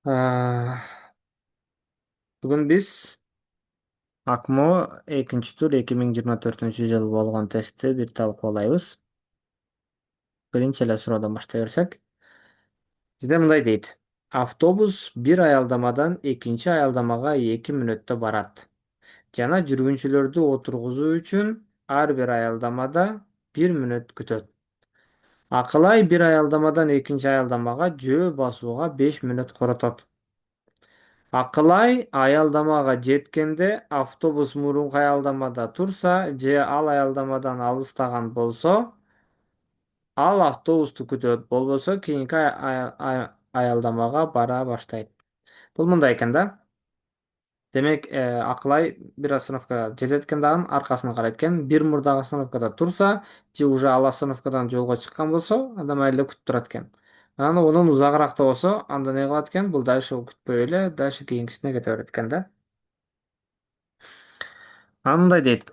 А, Бүгүн биз АКМО экинчи тур 2024 жылы болгон тестти бир талкуулайбыз. Биринчи эле суроодон баштай берсек. Бизде мындай дейт. Автобус бир аялдамадан экинчи аялдамага 2 мүнөттө барат. Жана жүргүнчүлөрдү отургузуу үчүн ар бир аялдамада 1 мүнөт күтөт. Акылай бир аялдамадан экинчи аялдамага жөө басууга 5 мүнөт коротот. Акылай аялдамага жеткенде автобус мурунку аялдамада турса же ал аялдамадан алыстаган болсо, ал автобусту күтөт, болбосо кийинки аялдамага бара баштайт. Бул мындай экен да. Демек, Акылай бир остановкага жетет экен, дагы аркасына карайт экен. Бир мурдагы остановкада турса, же уже ал остановкадан жолго чыккан болсо, анда майда күтүп турат экен. Анан онун узагыракта болсо, анда не кылат экен? Бул дальше күтпөй эле, дальше кийинкисине кете берет экен да. Мындай дейт.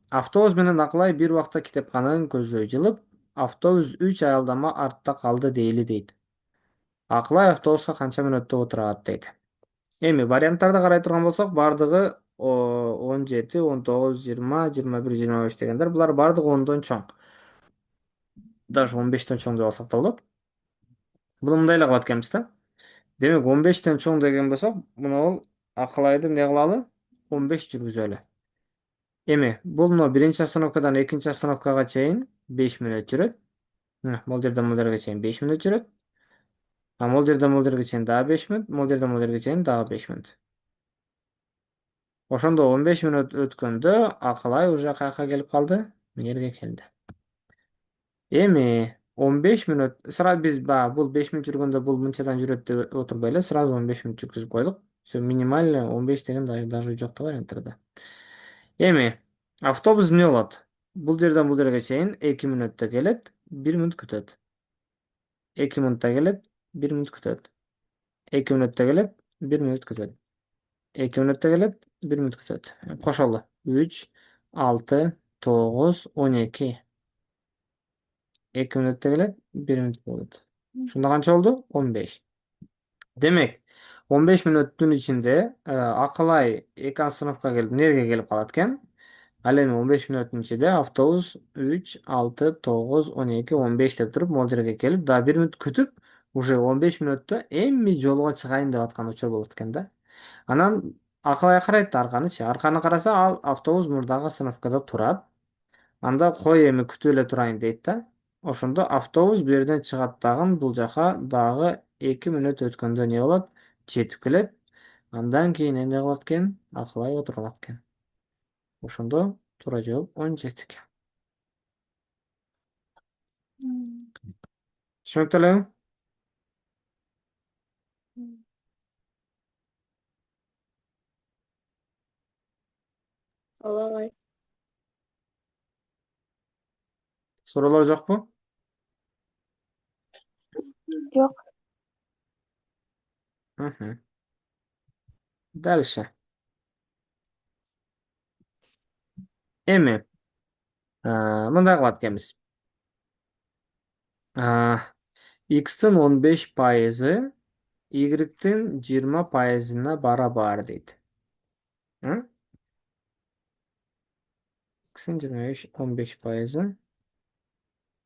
Автобус менен Акылай бир убакта китепкананын көздөй жылып, автобус 3 аялдама артта калды дейли дейт. Акылай автобуска канча мүнөттө отурат дейт. Эми варианттарды карай турган болсок, бардыгы 17, 19, 20, 21, 25 дегендер. Булар бардыгы 10дон чоң. Даже 15тен чоң деп алсак да болот. Буну мындай эле кылат экенбиз да. Демек, 15тен чоң деген болсок, мына Акылайды эмне кылалы? 15 жүргүзөлү. Эми, бул мына биринчи остановкадан экинчи остановкага чейин 5 мүнөт жүрөт. Могул жерден могул жерге чейин 5 мүнөт жүрөт. А могул жерден могул жерге чейин дагы 5 мүнөт, могул жерден могул жерге чейин дагы 5 мүнөт. Ошондо 15 мүнөт өткөндө Акылай уже каяка келип калды? Мына келди. Эми 15 мүнөт сразу биз баягы бул 5 мүнөт жүргөндө бул мынчадан жүрөт деп отурбай эле сразу 15 мүнөт жүргүзүп койдук. Все минимально 15 деген даже жок да варианттарда. Эми автобус эмне болот? Бул жерден бул жерге чейин 2 мүнөттө келет, 1 мүнөт күтөт. 2 мүнөттө келет, 1 мүнөт күтөт. 2 мүнөттө келет, 1 мүнөт күтөт. 2 мүнөттө келет, 1 мүнөт күтөт. Кошолу. 3, 6, 9, 12. 2 мүнөттө келет, 1 мүнөт болот. Ошондо канча болду? 15. Демек, 15 мүнөттүн ичинде Акылай 2 остановкага келип, нерге келип калат экен. Ал эми 15 мүнөттүн ичинде автобус 3, 6, 9, 12, 15 деп туруп, могул жерге келип, дагы 1 мүнөт күтүп, уже 15 мүнөттө эми жолго чыгайын деп аткан учур болот экен да. Анан Акылай карайт да арканычы. Арканы караса, ал автобус мурдагы остановкада турат. Анда кой эми күтүп эле турайын дейт да. Ошондо автобус бул жерден чыгат дагы бул жака дагы 2 мүнөт өткөндө не болот? Жетип келет. Андан кийин эмне кылат экен? Акылай отуруп экен. Ошондо туура жооп 17 экен. Түшүнүктүү элеби? Ооба. Суроолор жокпу? Жок. Дальше. Эми мындай кылат экенбиз. X'тин 15%, Y'тин 20%на барабар дейт. X'тин 15%,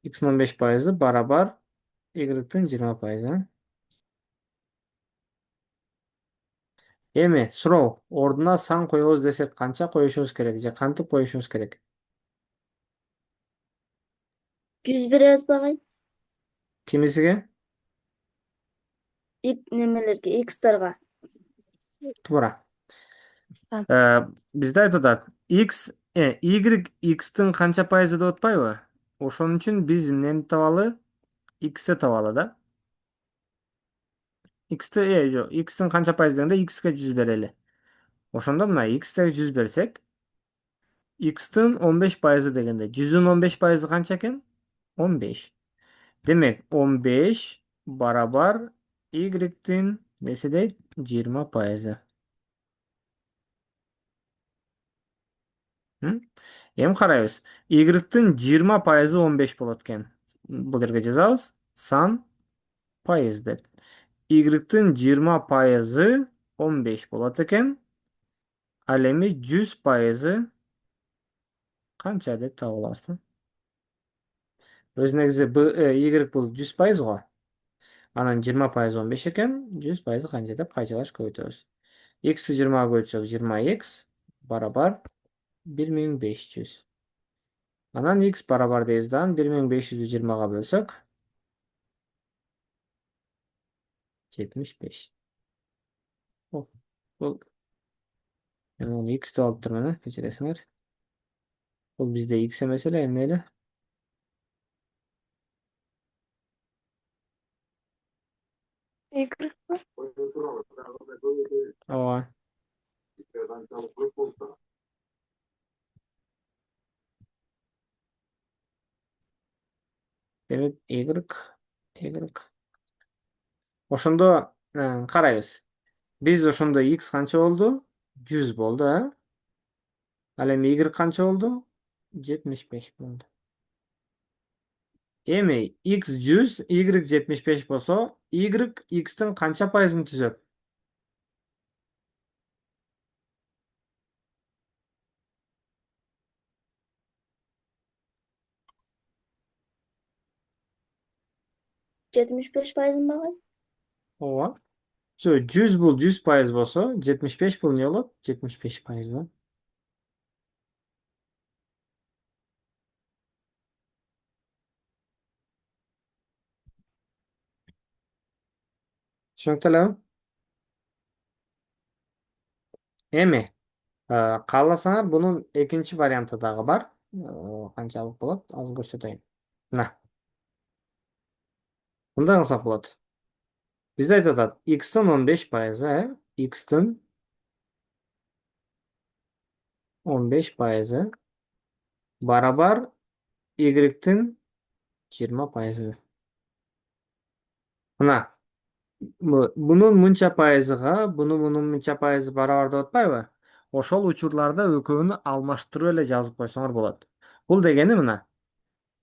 X'тин 15% барабар Y'тин 20%. Эми суроо, ордуна сан коебуз десек канча коюшубуз керек же кантип коюшубуз керек? 101 жазбагай. Кимисиге? Немелерге, X'тарга. Туура. Бизде айтып атат. Y X'тин канча пайызы деп атпайбы? Ошон үчүн биз эмнени табалы? X'ти табалы да. Жок, X'тин канча пайыз дегенде X'ке 100 берели. Ошондо мына X'те 100 берсек, X'тин 15% дегенде 100'ün 15% канча экен? 15. Демек, 15 барабар Y'тин неси дейт? 20%. Эми карайбыз. Y'тин 20% 15 болот экен. Бул жерге жазабыз. Сан пайыз деп. Y-тын 20%, 15 болот экен. Ал эми 100%, канча деп таба аласыз да? Өз негизи Y бул 100% го. Анан 20% 15 экен, 100% канча деп кайчалаш көбөйтөбүз. X'ти 20 көбөйтсөк 20x барабар 1500. Анан x барабар дейбиз да, 1500'ü 20'ga бөлсөк 75. Бул бул мен муну x деп алып турмун, кечиресиңер. Бул бизде x эмес эле, эмне эле? Y. Ооба. Демек y. Ошондо карайбыз. Биз ошондо x канча болду? 100 болду, э? Ал эми y канча болду? 75 болду. Эми x 100, y 75 болсо, y x'тин канча пайызын түзөт? 75%'ын багай. Ооба. 100 бул 100% болсо, 75 бул эмне болот? 75% да. Түшүнүктүү элеби? Эми кааласаңар бунун экинчи варианты дагы бар. Канчалык болот? Азыр көрсөтөйүн. Мына. Мындай кылсак болот. Бизде айтып атат, x-тин 15%, x-тин 15% барабар y-тин 20%. Мына, бунун мынча пайызыга, мунун мынча пайызы барабар деп атпайбы? Ошол учурларда экөөнү алмаштырып эле жазып койсоңор болот. Бул дегени мына,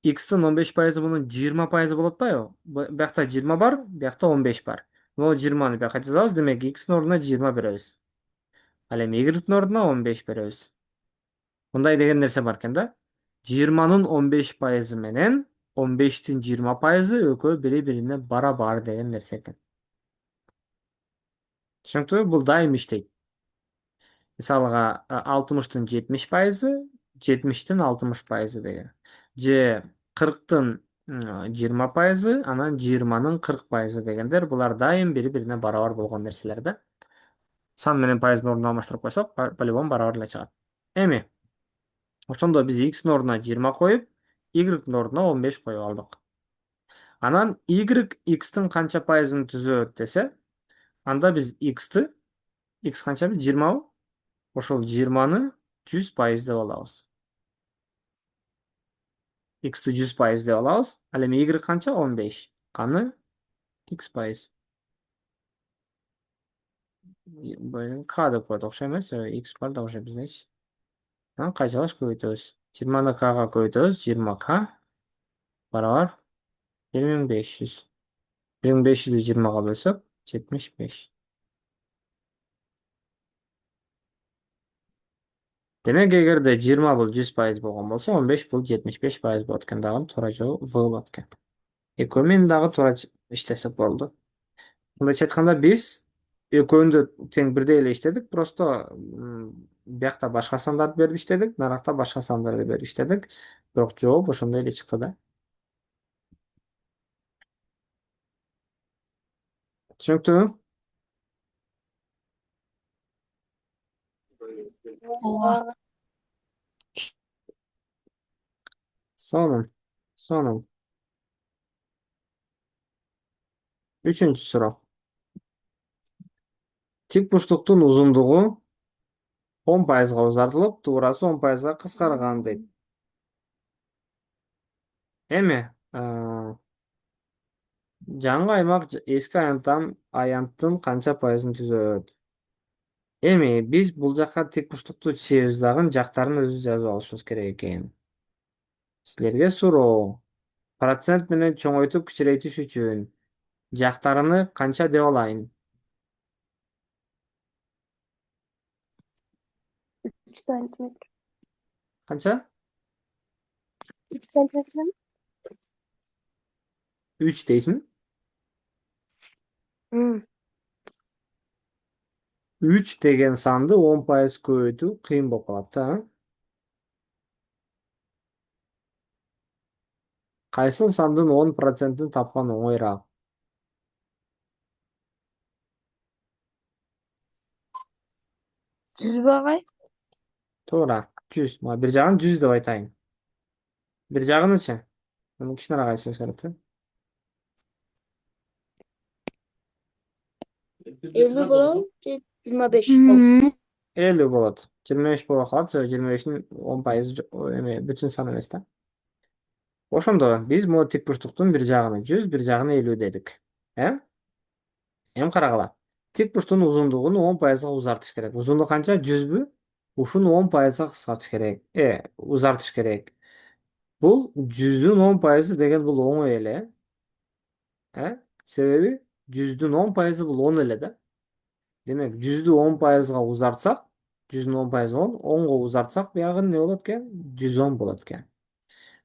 x-тин 15%, мунун 20% болуп атпайбы? Биякта 20 бар, биякта 15 бар. Могу 20-ны бияка жазабыз, демек x-тин ордуна 20 беребиз. Ал эми y-тин ордуна 15 беребиз. Мындай деген нерсе бар экен да. 20-нын 15% менен 15-тин 20% экөө бири-бирине барабар деген нерсе экен. Түшүнүктүүбү? Бул дайым иштейт. Мисалга 60-тын 70%, 70-тин 60% деген. Же 40-тын 20%, анан 20-нын 40% дегендер, булар дайым бири-бирине барабар болгон нерселер да. Сан менен пайыздын ордуна алмаштырып койсок, по-любому барабар эле чыгат. Эми ошондо биз x-тин ордуна 20 коюп, y-тин ордуна 15 коюп алдык. Анан y x-тин канча пайызын түзөт десе, анда биз x-ты, x канча? 20бы? Ошол 20-ны 100% деп алабыз. X-ты 100% деп алабыз. Ал эми y канча? 15. Аны x пайыз. К деп койдук, окшой эмес? X бар да уже биздечи. Анан кайчалаш көбөйтөбүз. 20-ны k-га көбөйтөбүз. 20k барабар 1500. 1500'ü 20'ga bölsek 75. Demek эгерде 20 бул 100% болгон болсо, 15 бул 75% болот экен. Дагы туура жооп В болот экен. Экөө менен дагы туура иштесек болду. Мындайча айтканда биз экөөндө тең бирдей эле иштедик, просто биякта башка сандарды берип иштедик, наракта башка сандарды берип иштедик. Бирок жооп ошондой эле чыкты да. Түшүнүктүүбү? Ооба. Сонун. Сонун. Үчүнчү суроо. Тик бурчтуктун узундугу 10%га узартылып, туурасы 10%га кыскарган дейт. Эми жаңы аймак эски аянттын канча пайызын түзөт? Эми биз бул жакка тик бурчтукту чечебиз дагы жактарын өзүбүз жазып алышыбыз керек экен. Силерге суроо. Процент менен чоңойтуп кичирейтиш үчүн Жактарыны канча деп алайын? 3 santimetre. Канча? 3 santimetre mi? 3 дейсиңби? Hmm. 3 деген санды 10% көбөйтүү кыйын болуп калат да. Кайсыл сандын 10%-ин тапкан оңойраак? 100 bagay. Туура. 100. Мына бир жагын 100 деп айтайын. Бир жагынычы? Муну кичинерээк айтышыбыз керек да. 50 bulan 25. 50 болот. 25 боло калат. 25'in 10% эме бүтүн сан эмес да. Ошондо биз могу тик бурчтуктун бир жагына 100, бир жагына 50 дедик. Эми карагыла. Тик бурчтун узундугун 10%га узартыш керек. Узундугу канча? 100бү? Ушуну 10%га кыскартыш керек. Узартыш керек. Бул 100дүн 10% деген бул оңой эле. Себеби 100дүн 10% бул 10 эле да. Демек 100дү 10%га узартсак, 100дүн 10% 10, 10го узартсак, биягы эмне болот экен? 110 болот экен.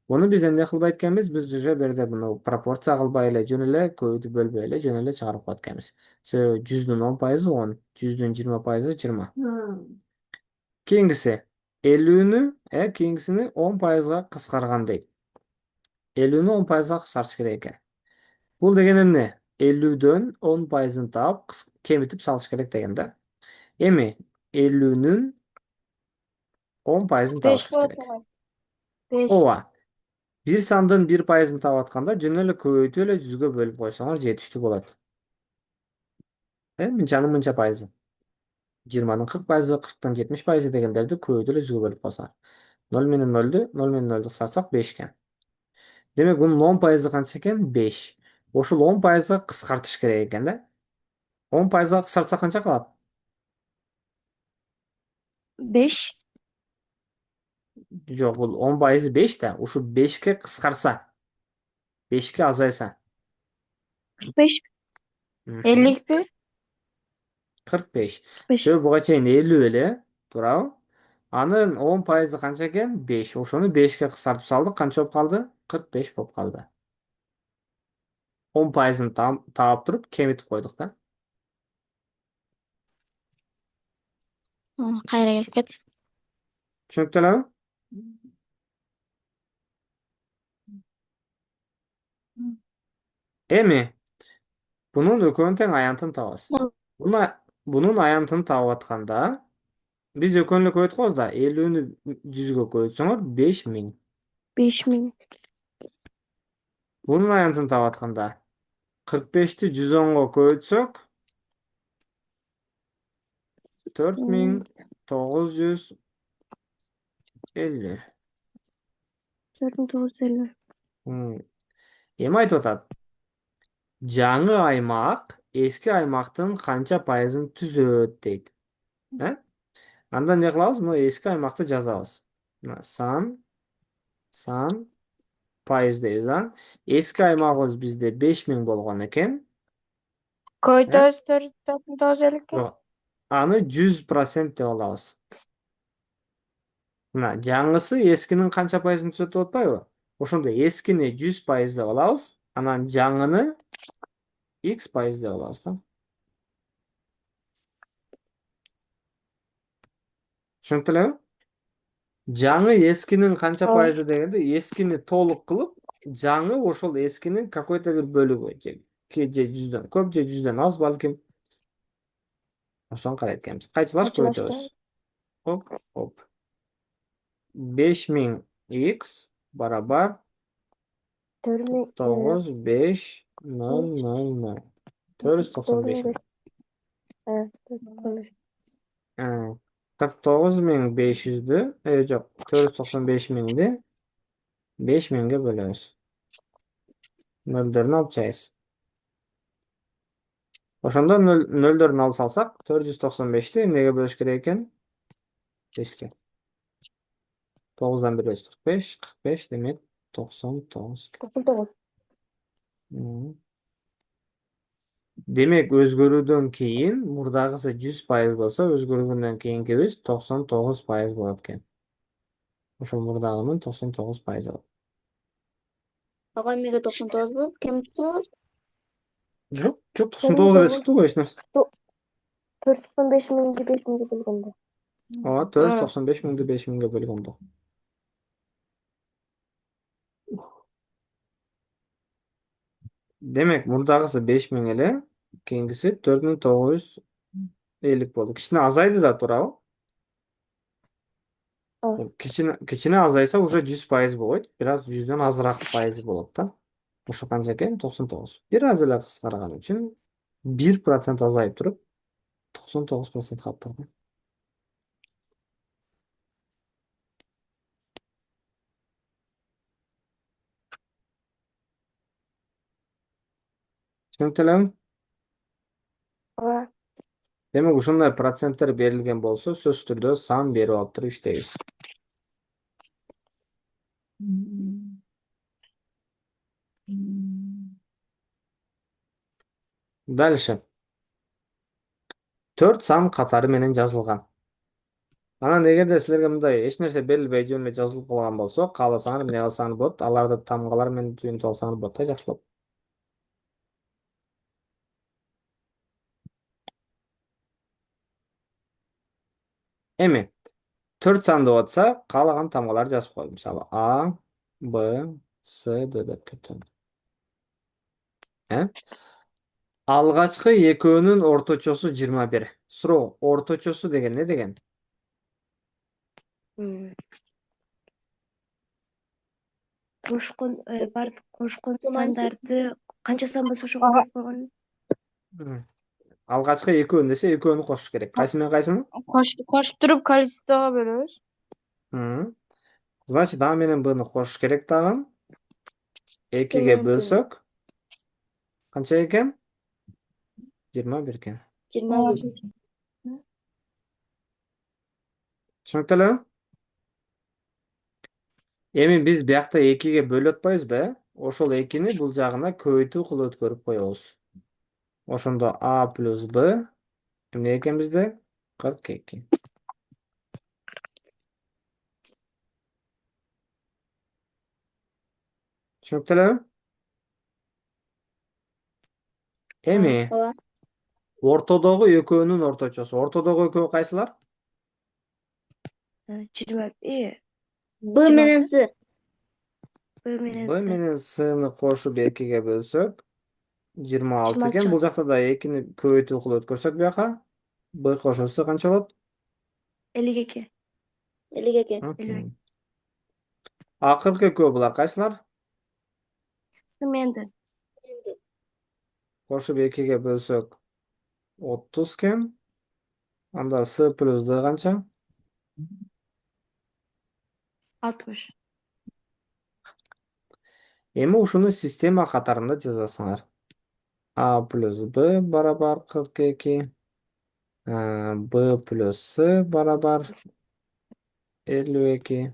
Буну биз эмне кылбайт экенбиз? Биз уже берде буну пропорция кылбай эле, жөн эле көбүйтүп бөлбөй эле, жөн эле чыгарып коет экенбиз. Себеби 100дүн 10% 10, 100дүн 20% 20. Кийинкиси 50-нү, кийинкисини 10%га кыскарган дейт. 50-нү 10%га кыскартыш керек экен. Бул деген эмне? 50дөн 10%ын таап, кемитип салыш керек деген да. Эми 50-нүн 10%ын 5 табышыбыз bulan керек. 5. Ооба. Бир сандын 1%ын таап атканда жөн эле көбөйтүп эле 100гө бөлүп койсоңор жетиштүү болот. Мынчанын мынча пайызы. 20-нын 40%, 40-тан 70% дегендерди көбөйтүп эле 100гө бөлүп койсоңор. 0 менен 0'ды кыскартсак 5 экен. Демек бунун 10%ы канча экен? 5. Ошол 10%га кыскартыш керек экен да. 10%га кыскартсак канча калат? 5. Жок, бул 10% 5 да. Ушу 5ке кыскарса, 5ке азайса. 45. Мгм. 52. 45. 5. Все, буга чейин 50 эле, туурабы? Анын 10% канча экен? 5. Ошону 5ке кыскартып салдык, канча болуп калды? 45 болуп калды. 10%ын таап туруп кемитип койдук да. Кайра келип кет. Түшүнүктүү элеби? Эми бунун экөөнүн тең аянтын табабыз. Бунун аянтын таап атканда биз экөөнү эле көбөйтүп коебуз да. 50-нү 100гө көбөйтсөңөр 5000. 5000. Бунун аянтын таап атканда 45'ти 110го көбөйтсөк 4950. 4950. Эми айтып атат. Жаңы аймак эски аймактын канча пайызын түзөт дейт. Анда эмне кылабыз? Мына эски аймакты жазабыз. Мына сан пайыз дейбиз да. Эски аймагыбыз бизде 5000 болгон экен. Э? 4950. Жок, аны 100% деп алабыз. Мына жаңысы эскинин канча пайызын түзөт деп атпайбы? Ошондо эскини 100% деп алабыз, анан жаңыны x% деп алабыз да. Түшүнүктүү элеби? Жаңы эскинин канча пайызы дегенде эскини толук кылып, жаңы ошол эскинин какой-то бир бөлүгү же 100дөн көп же 100дөн аз балким. Ошону карайт экенбиз. Кайчылаш көбөйтөбүз. Оп. 5000 x барабар 9 5 0 0 0. 495 миң. 49500'dü, жок, 495 миңди 5000'ge бөлөбүз. Нөлдөрүн алып чыгабыз. Ошондо нөлдөрүн алып салсак, 495'ти эмнеге бөлүш керек экен? 5ке. 9'dan 1 бөлүш 45, 45 демек 99. 99. Демек өзгөрүүдөн кийин мурдагысы 100% болсо, өзгөргөндөн кийинкибиз 99% болот экен. Ошол мурдагынын 99% болот. Ага эмнеге 99 болот? Кем чыгабыз? Жок, жок, 99 эле 99 чыкты го, эч нерсе. 495 миңди 5 миңге бөлгөндө. Ооба, 495 миңди 5 миңге бөлгөндө. Демек, мурдагысы 5 миң эле, кийинкиси 4950 болду. Кичине азайды да, туурабы? Кичине азайса уже 100% болбойт. Бир аз 100дөн азыраак пайызы болот да. Ошо канча экен? 99. Бир аз эле кыскарган үчүн 1% азайып туруп 99% калыптырган. Түшүнүктүү элеби? Ага. Демек, ушундай проценттер берилген болсо, сөзсүз түрдө сан берип алып туруп иштейбиз. Дальше. 4 сан катары менен жазылган. Анан эгерде силерге мындай эч нерсе берилбей жөн эле жазылып калган болсо, кааласаңар эмне кылсаңар болот? Аларды тамгалар менен түзүнүп алсаңар болот да, жакшылап. Эми 4 санды деп атса, каалаган тамгаларды жазып кой. Мисалы А, Б, С, Д деп кеткен. Алгачкы экөөнүн орточосу 21. Суроо, орточосу деген не деген? Кошкон бардык кошкон сандарды канча сан болсо ошого бөлүп койгон. М. Алгачкы экөөнү десе, экөөнү кошуш керек. Кайсы менен кайсыны? Кошуп туруп количествого бөлөбүз. М. Значит, А менен Бны кошуш керек дагы. С 2ге менен Т. бөлсөк, канча экен? 21 экен. 21. Түшүнүктүү элеби? Эми биз биякта 2ге бөлүп атпайбызбы? Ошол 2-ни бул жагына көбөйтүү кылып өткөрүп коебуз. Ошондо А плюс Б эмне экен бизде? 42. Түшүнүктүү элеби? Эми Ооба. ортодогу экөөнүн орточосу. Ортодогу экөө кайсылар? 20. Б менен С. Б менен Б С. менен Сны кошуп 2ге бөлсөк, 26 экен. 26. Бул жакта да 2-ни көбөйтүү кылып өткөрсөк бияка, Б кошулса канча болот? 52. 52. Окей. Акыркы экөө булар кайсылар? С менен Д. Кошуп 2ге бөлсөк 30 экен. Анда С плюс Д канча? 60. Эми ушуну система катарында жазасыңар. А плюс Б барабар 42. Б плюс С барабар 52.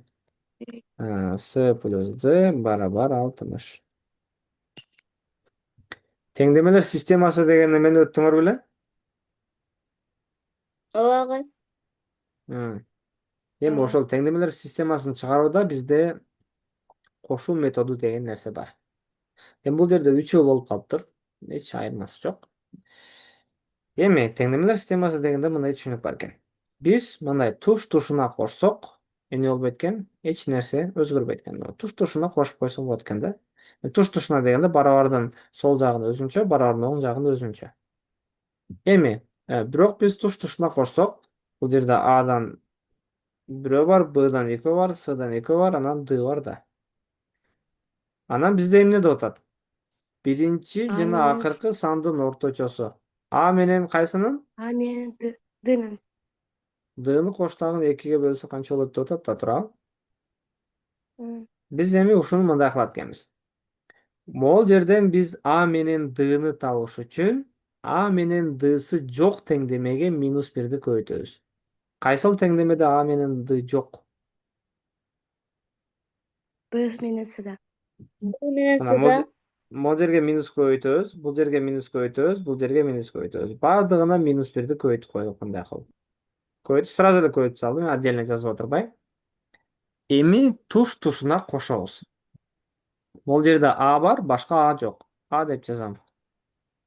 С плюс Д барабар 60. Теңдемелер системасы деген эмени өттүңөр беле? Ооба агай. Эми ошол теңдемелер системасын чыгарууда бизде кошуу методу деген нерсе бар. Эми бул жерде 3 болуп калыптыр. Эч айырмасы жок. Эми теңдемелер системасы дегенде мындай түшүнүк бар экен. Биз мындай туш-тушуна кошсок, эмне болбойт экен? Эч нерсе өзгөрбөйт экен. Туш-тушуна кошуп койсок болот экен да. Туш-тушуна дегенде барабардын сол жагын өзүнчө, барабардын оң жагын өзүнчө. Эми, бирок биз туш-тушуна кошсок, бул жерде Адан бирөө бар, Бдан экөө бар, Сдан экөө бар, анан Д бар да. Анан бизде эмне деп атат? Биринчи А жана менен акыркы сандын орточосу. А менен кайсынын? А менен Днын. Дны коштагын 2ге бөлсө канча болот деп атат да, туурабы? М. Биз эми ушуну мындай кылат экенбиз. Могул жерден биз А менен Дны табыш үчүн А менен Дсы жок теңдемеге минус 1ди көбөйтөбүз. Кайсыл теңдемеде А менен Д жок? Б менен С да. Б менен Анан С да. Могул жерге минус көбөйтөбүз, бул жерге минус көбөйтөбүз, бул жерге минус көбөйтөбүз. Баардыгына минус бирди көбөйтүп койдук мындай кылып. Көбөйтүп сразу эле көбөйтүп салдым, отдельно жазып отурбай. Эми туш-тушуна кошобуз. Могул жерде А бар, башка А жок. А деп жазам.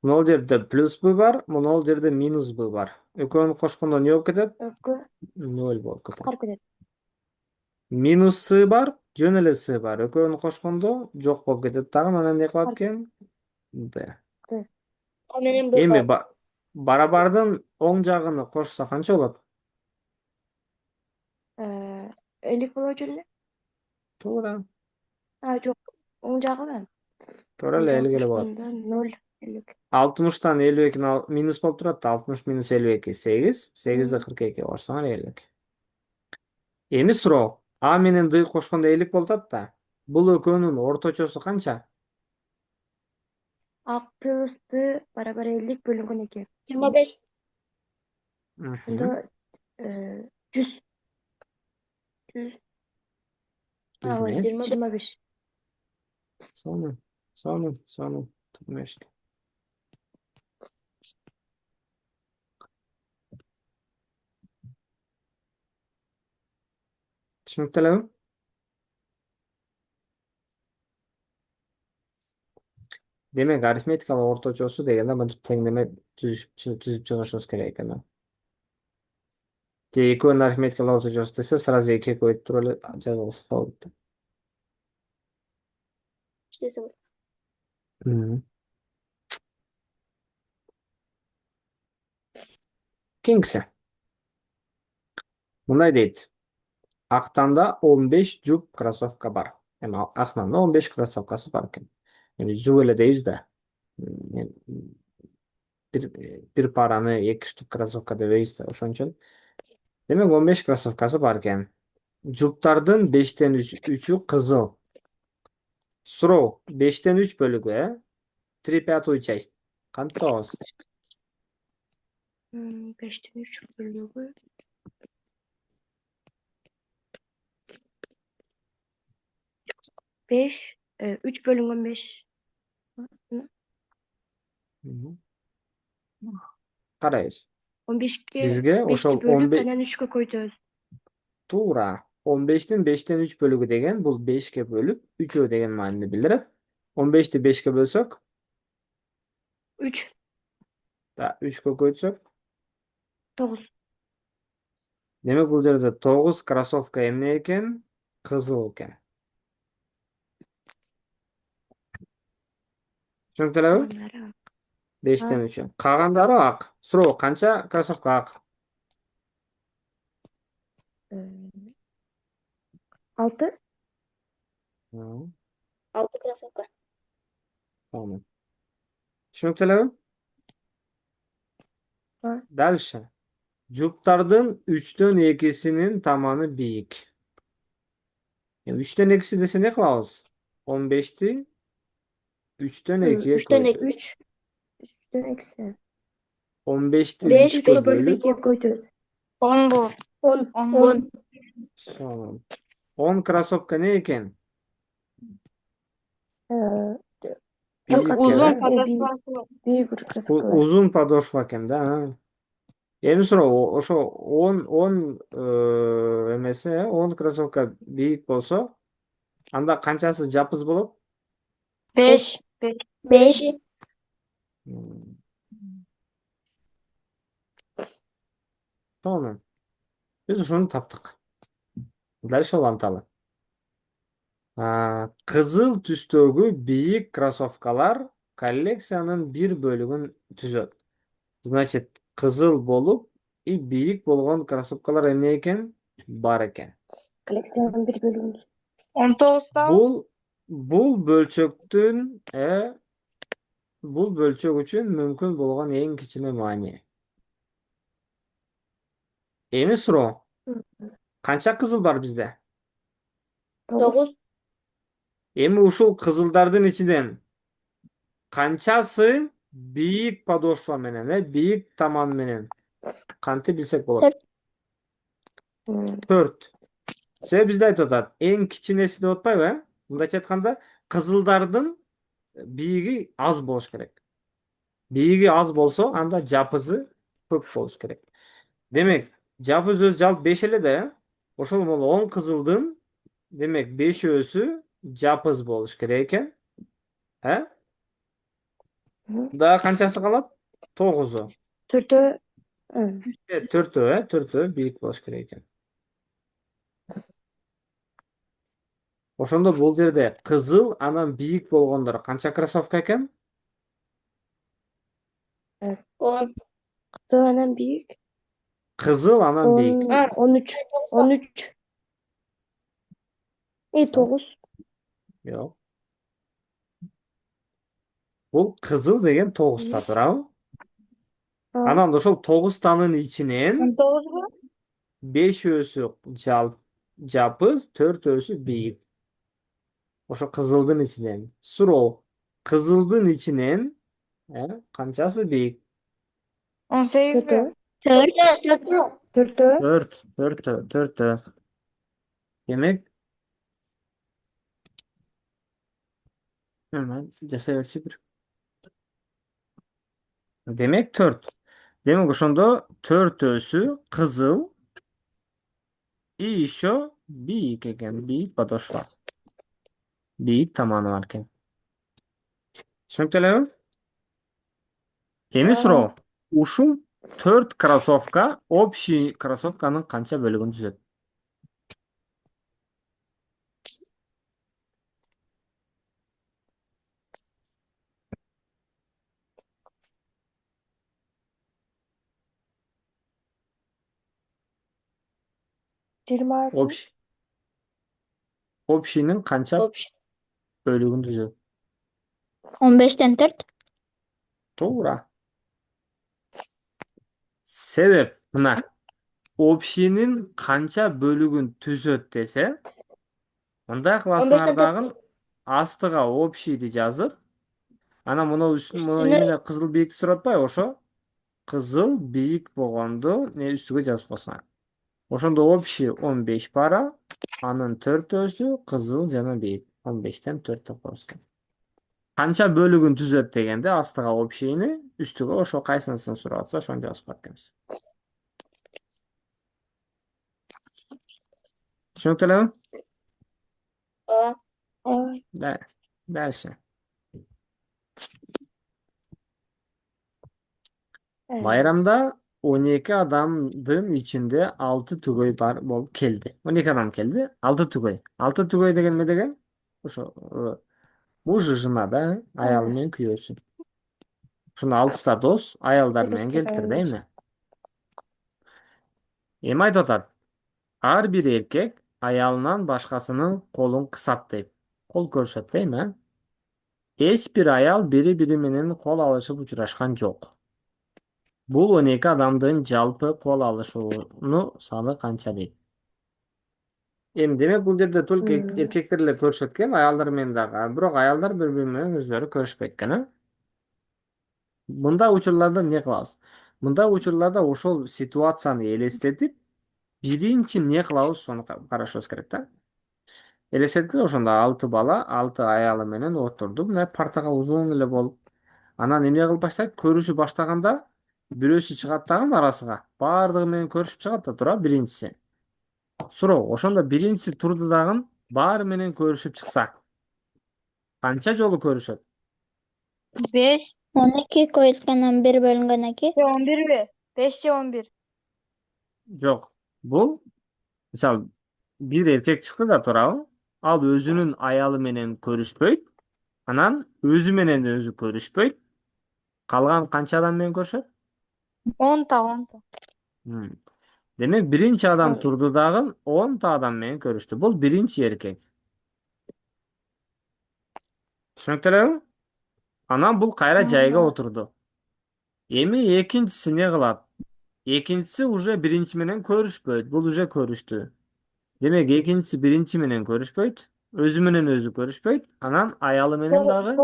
Могул жерде плюс Б бар, могул жерде минус Б бар. Экөөнү кошкондо эмне болуп кетет? Экөө 0 болуп кетет. кыскарып кетет. Минус С бар, жөн эле С бар. Экөөнү кошкондо жок болуп кетет дагы. Анан эмне кылат экен? Б. А менен Б Эми калат. барабардын оң жагын кошсо канча болот? 50 болот эле. Туура. Жок. Оң жагы Туура оң эле жагы 50 эле болот. кошкондо 0 50. 60-тан 52 минус болуп турат да. 60 минус 52 8. 8-ди 42 кошсоңор 50. Эми суроо. А менен Д кошкондо 50 болуп атат да. Бул экөөнүн орточосу канча? А плюс Д барабар 50 бөлүнгөн 2. 25. Ошондо 100. 100. Ой, Эмес. 25. Сонун. Тумешти. Түшүнүктүү элеби? Демек, арифметикалык орточосу дегенде мынтип теңдеме түзүп чыгышыбыз керек экен. Же экөөнүн арифметикалык орточосу десе, сразу 2 көбөйтүп туруп эле жазылса болот. İşte bu. Кийинкиси. Мындай дейт. Актанда 15 жуп кроссовка бар. Эми Акнанын 15 кроссовкасы бар экен. Эми жуп эле дейбиз да. Бир параны 2 штук кроссовка дебейбиз да, ошон үчүн. Демек 15 кроссовкасы бар экен. Жуптардын 5тен 3'ü кызыл. Суроо, 5тен 3 бөлүгү, 3/5 часть. Кантип табабыз? 5'ten 3 bölügü. 5. 3 bölüngön 5. Карайбыз. 15'ke Бизге 5'ti ошол bölüp 15 анан 3'kө көйтөбүз. туура. 15'tin 5'ten 3 bölügü деген бул 5ке бөлүп 3 деген маанини билдирет. 15'ti 5ке бөлсөк, 3. да 3кө көйтсөк, 9. демек бул жерде 9 кроссовка эмне экен? Кызыл экен. Түшүнүктүү элеби? Калгандары 5тен 3. Калгандары ак. Суроо, канча кроссовка ак? 6. 6 kроссовка. Tamam. Түшүнүктүү элеби? Дальше. Жуптардын 3төн 2'синин таманы бийик. 3төн 2'си десе не кылабыз? 15'ti 3төн 2'ye 3'ten көйтөбүз. 3. 3'ten eksi. 15'ti 5 3'kө 3'kö bölüp bölүп 2'ye көйтөбүz. 10 bu. 10. 10. сонун. 10 кроссовка не экен? Бийикке, Uzun да? подошвасы. Büyük kроссовкалар. Uzun подошва экен, да. Эми суроо, ошо 10 эмесе, 10 кроссовка бийик болсо, анда канчасы жапыз болот? 5. 5. Сонун. Биз ушуну таптык. Дальше уланталы. Кызыл түстөгү бийик кроссовкалар коллекциянын бир бөлүгүн түзөт. Значит, кызыл болуп и бийик болгон кроссовкалар эмне экен? Бар экен. Koleksiyonun bir bölümü. 19'da. Бул бөлчөктүн бул бөлчөк үчүн мүмкүн болгон эң кичине маани. Эми суроо. Канча кызыл бар бизде? 9. Эми ушул кызылдардын ичинен канчасы бийик подошва менен, бийик таман менен? Кантип билсек болот? 4. Себеби бизде айтып атат, эң кичинеси деп атпайбы, Мындайча айтканда, кызылдардын biigi az болуш керек. Бииги аз болсо, анда жапызы көп болуш керек. Демек, жапыз өзү жалпы 5 эле да, ошол боло 10 кызылдын, демек 5-өсү жапыз болуш керек экен. Дагы канчасы калат? 9-у. Төртөө. 4-өө бийик болуш керек экен. Ошондо бул жерде кызыл анан бийик болгондор канча кроссовка экен? 10. Кызыл анан бийик. Кызыл анан бийик. 13. 13. 9. Жок. Бул кызыл деген 9та туурабы? Анан ошол 9танын ичинен 19 mu? 5-өсү жапыз, 4-өсү бийик. Ошо кызылдын ичинен. Суроо. Кызылдын ичинен канчасы бийик? 18 mi? 4. 4. Демек, hemen жасай берчи бир. Демек 4. Демек ошондо 4-өсү кызыл и еще бийик экен. Бийик подошва. Бийик таманы бар экен. Түшүнүктүү элеби? Эми суроо. Ушул 4 кроссовка общий кроссовканын канча бөлүгүн түзөт? Общий. Общийнин канча бөлүгүн түзөт? 15'ten 4. Туура. Себеп мына общийнин канча бөлүгүн түзөт десе, мындай 15'ten кыласыңар 4. дагы астыга общийди жазып, анан муну эмне кызыл бийикти сурап атпайбы? Ошо кызыл бийик болгондо үстүгө жазып койсуңар. Ошондо общий 15 пара, анын 4-өсү кызыл жана бийик. 15'ten 4 деп коесуң. Канча бөлүгүн түзөт дегенде астыга общийни, үстүгө ошо кайсынысын сурап атса ошону жазып коет экенбиз. Түшүнүктүү элеби? Дальше. Байрамда 12 адамдын ичинде 6 түгөй бар болуп келди. 12 адам келди, 6 түгөй. 6 түгөй деген эме деген? Ошо муж и жена да, аялы менен күйөөсү. Ушуну 6та дос аялдар менен келиптир да эми. Эми айтып атат. Ар бир эркек аялынан башкасынын колун кысат дейт. Кол көрүшөт да эми. Эч бир аял бири-бири менен кол алышып учурашкан жок. Бул 12 адамдын жалпы кол алышууну саны канча дейт? Эми демек бул жерде только эркектер эле көрүшөт экен, аялдар менен дагы. Бирок аялдар бири-бири менен өзүлөрү көрүшпөйт экен, Мындай учурларда эмне кылабыз? Мындай учурларда ошол ситуацияны элестетип, биринчи эмне кылабыз ошону карашыбыз керек да. Элестеткиле, ошондо 6 бала, 6 аялы менен отурду, мына партага узун эле болуп. Анан эмне кылып баштайт? Көрүшүп баштаганда бирөөсү чыгат дагы арасыга. Баардыгы менен көрүшүп чыгат да тура биринчиси. Суроо, ошондо биринчиси турду дагы баары менен көрүшүп чыкса, канча жолу көрүшөт? 5. 12 koyulgandan 1 bölüngenden 2. 11 mi? 5 же 11. Жок. Бул мисалы бир эркек чыкты да туурабы? Ал өзүнүн аялы менен көрүшпөйт. Анан өзү менен өзү көрүшпөйт. Калган канча адам менен көрүшөт? 10 ta. Демек биринчи адам турду дагы 10 адам менен көрүштү. Бул биринчи эркек. Түшүнүктүү элеби? Анан бул кайра жайга отурду. Эми экинчиси эмне кылат? Экинчиси уже биринчи менен көрүшпөйт. Бул уже көрүштү. Демек экинчиси биринчи менен көрүшпөйт. Өзү менен өзү көрүшпөйт. Анан аялы менен дагы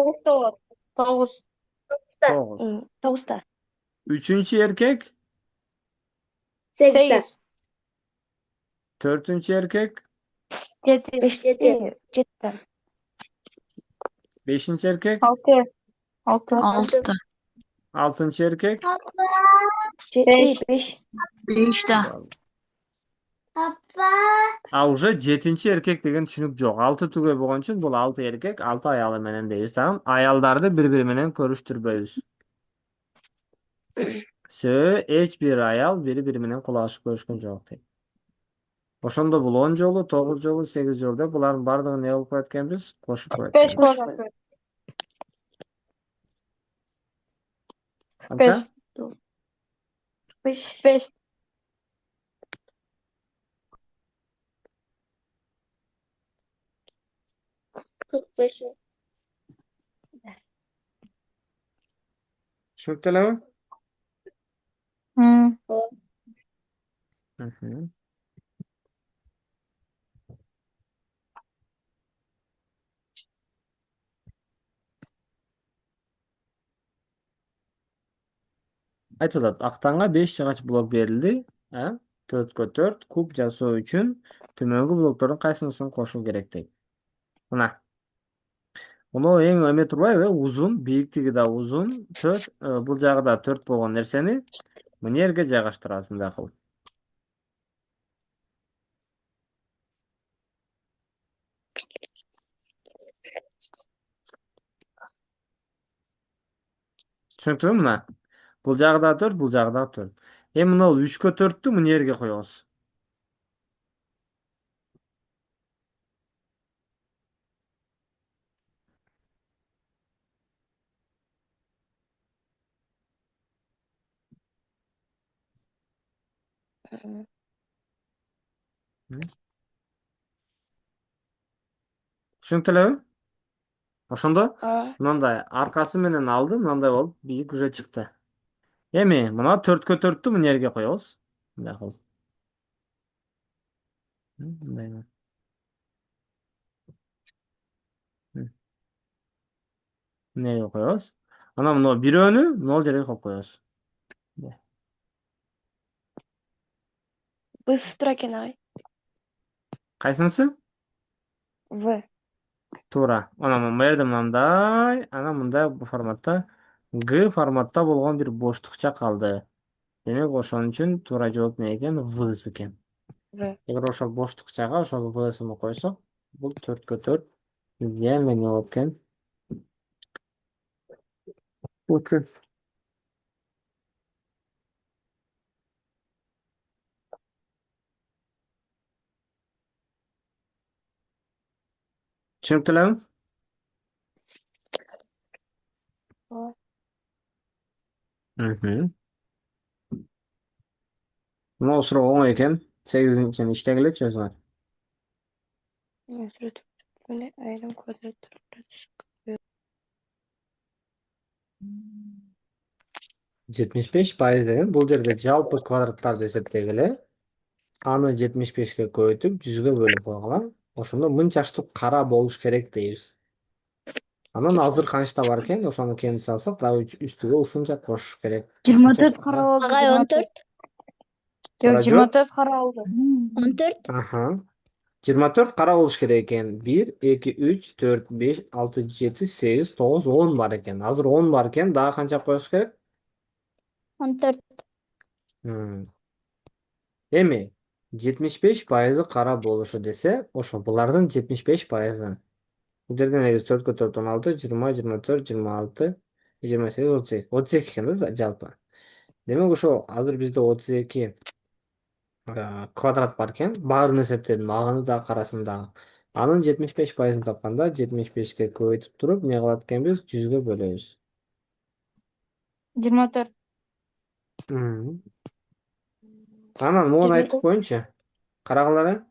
9. 9'ta. Үчүнчү эркек, 8. төртүнчү эркек, 7. 7'te. Beshinchi erkek, 6. 6. 6. altinchi erkek. Besh. 5. 5'te. Уже жетинчи эркек деген түшүнүк жок. 6 түгөй болгон үчүн бул 6 эркек, 6 аялы менен дейбиз. Тамам. Аялдарды бири-бири менен көрүштүрбөйбүз. Себеби эч бир аял бири-бири менен кулашып көрүшкөн жок дейт. Ошондо бул 10 жолу, 9 жолу, 8 жолу деп булардын баардыгын эмне кылып коет экенбиз? Кошуп коет 5 экенбиз. koşar. Канча? 5. 5. Түшүнүктүү элеби? Hmm. Мхм. Айтып атат, актанга 5 жыгач блок берилди. 4кө 4 куб жасоо үчүн төмөнгү блоктордун кайсынысын кошуу керек дейт. Мына. Муну эң эме турбайбы? Узун, бийиктиги да узун, 4, бул жагы да 4 болгон нерсени мына жерге жайгаштырабыз мындай кылып. Түшүнүктүүбү мына? Бул жагы да 4, бул жагы да 4. Эми мына 3кө 4тү мына жерге коебуз. Түшүнүктүү элеби? Ошондо мындай аркасы менен алды, мындай болуп бийик уже чыкты. Эми мына 4кө 4тү мына жерге коебуз. Мындай кылып. Мындай. Мына жерге коебуз. Анан мына бирөөнү могул жерге коюп коебуз. Б туура экен агай. Кайсынысы? В. Туура. Анан бул жерде мындай, анан мындай форматта Г форматта болгон бир боштукча калды. Демек ошон үчүн туура жооп эмне экен? В экен. В. Эгер ошол боштукчага ошол В-сын койсок, бул 4кө 4 идеально эмне болот экен? Окей. Түшүнүктүү элеби? Мхм. Мына суроо оңой экен. 8-инчини иштегилечи өзүңөр. Айрым квадрат. 75% деген бул жерде жалпы квадраттарды эсептегиле. Аны 75-ке көбөйтүп 100гө бөлүп койгула. Ошондо мынча кара болуш керек дейбиз. Анан азыр канчта бар экен? Ошону кемите салсак, дагы үстүгө ушунча кошуш керек. 24 kara oldu. Агай 14. Yok Кара 24 kara oldu. 14. Аха. 24 кара болуш керек экен. 1, 2, 3, 4, 5, 6, 7, 8, 9, 10 бар экен. Азыр 10 бар экен. Дагы канча коюш керек? 14. Эми 75% кара болушу десе, ошо булардын 75%. Бул жерде негизи 4кө 4 16, 20, 24, 26, 28, 32. 32 экен да жалпы. Демек ошо азыр бизде 32 квадрат бар экен. Баарын эсептедим, аганы да, карасын дагы. Анын 75%ын тапканда 75ке көбөйтүп туруп, эмне кылат экенбиз? 100гө бөлөбүз. 24. Анан моуну айтып коеюнчу. Карагылар,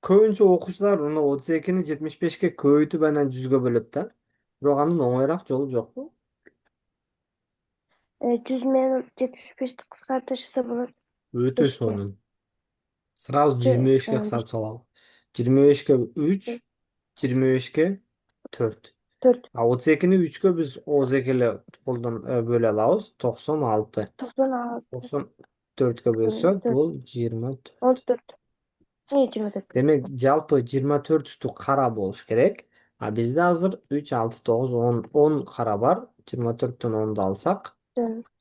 көбүнчө окуучулар мына 32-ни 75ке көбөйтүп анан 100гө бөлөт да. Бирок анын оңойраак жолу жокпу? 100 менен 75'ti кыскартып ташаса болот. Өтө Бешке. сонун. Сразу 25ке кыскартып салалы. 25ке 3, 25ке 4. 4. А 32-ни 3кө биз ооз экеле колдон бөлө алабыз. 96. 96. 94кө бөлсөк, 4. бул 24. 14. Не 24? Демек жалпы 24 кара болуш керек. Bizde hazır 3, 6, 9, 10, 10 kara var. 24'ten 10'da alsak.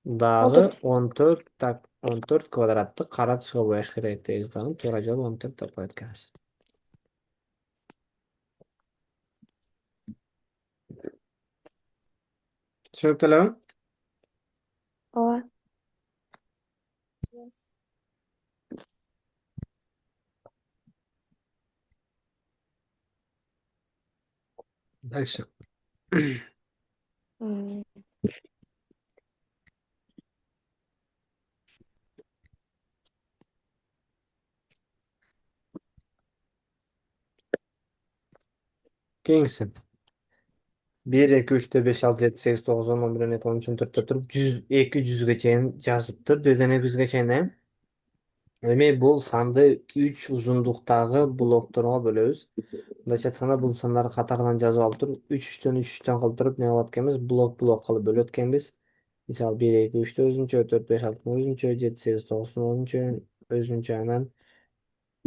Дағы 14 так 14 квадратты қара түске бояш керек деген дағы тура жол 14 деп қояды екенбіз. Түсініктілігі? ооба. Дальше. Кейінгісі. 1, 2, 3, 4, 5, 6, 7, 8, 9, 10, 11, 12, 13, 14 тұрып, 100, 200-ге чейін жазып тұр. 1-ден 200-ге чейін. Демек, бұл санды 3 ұзындықтағы блокторға бөлөбүз. Мындайча айтканда бұл сандарды катарынан жазып алып туруп, 3-3төн 3-3төн кылып туруп, не кылат экенбиз? Блок кылып бөлөт экенбиз. Мисалы 1, 2, 3 өзүнчө, 4, 5, 6 өзүнчө, 7, 8, 9 өзүнчө, анан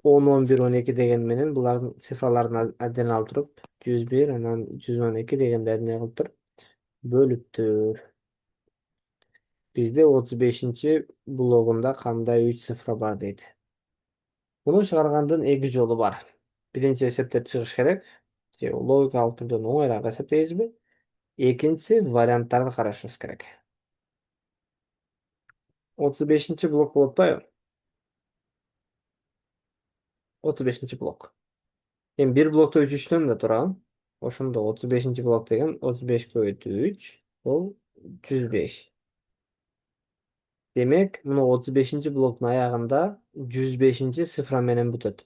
10, 11, 12 деген менен булардын цифраларын адден алып туруп, 101, анан 112 дегенди эмне кылып туруп бөлүптүр. Бизде 35-чи блогунда кандай 3 цифра бар дейт. Муну чыгаргандын 2 жолу бар. Биринчи эсептеп чыгыш керек. Же логикалык түрдө оңойраак эсептейбизби? Экинчиси варианттарды карашыбыз керек. 35-чи блок болуп атпайбы? 35-чи блок. Эми бир блокто 3-3төн да турам. Ошондо 35-чи блок деген 35 көбөйтүү 3, бул 105. Демек, муну 35-чи блоктун аягында 105-чи цифра менен бүтөт.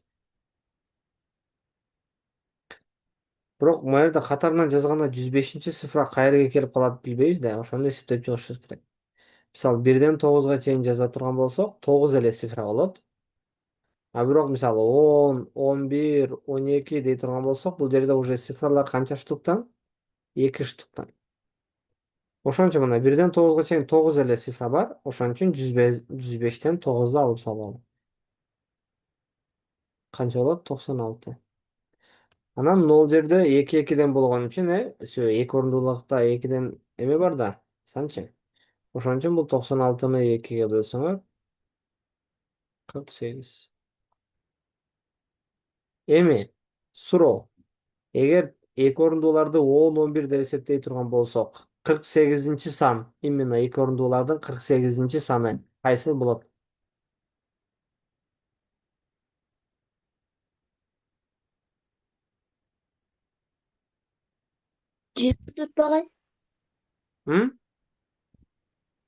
Бирок могу жерде катарынан жазганда 105-чи цифра кайерге келип калат билбейбиз да, ошондо эсептеп чыгышыбыз керек. Мисалы 1ден 9га чейин жаза турган болсок, 9 эле цифра болот. Бирок мисалы 10, 11, 12 дей турган болсок, бул жерде уже цифралар канча штуктан? 2 штуктан. Ошон үчүн мына 1ден 9га чейин 9 эле цифра бар. Ошон үчүн 105тен 9ду алып салалы. Канча болот? 96. Анан 0 жерде 2-2ден болгон үчүн, 2 орундуулукта 2ден эме бар да, санчы. Ошон үчүн бул 96-ны 2-ге бөлсөңөр 48. Эми суроо. Эгер 2 орундууларды 10, 11 деп эсептей турган болсок, 48-чи сан, именно 2 орундуулардын 48-чи саны кайсы болот? Багай М?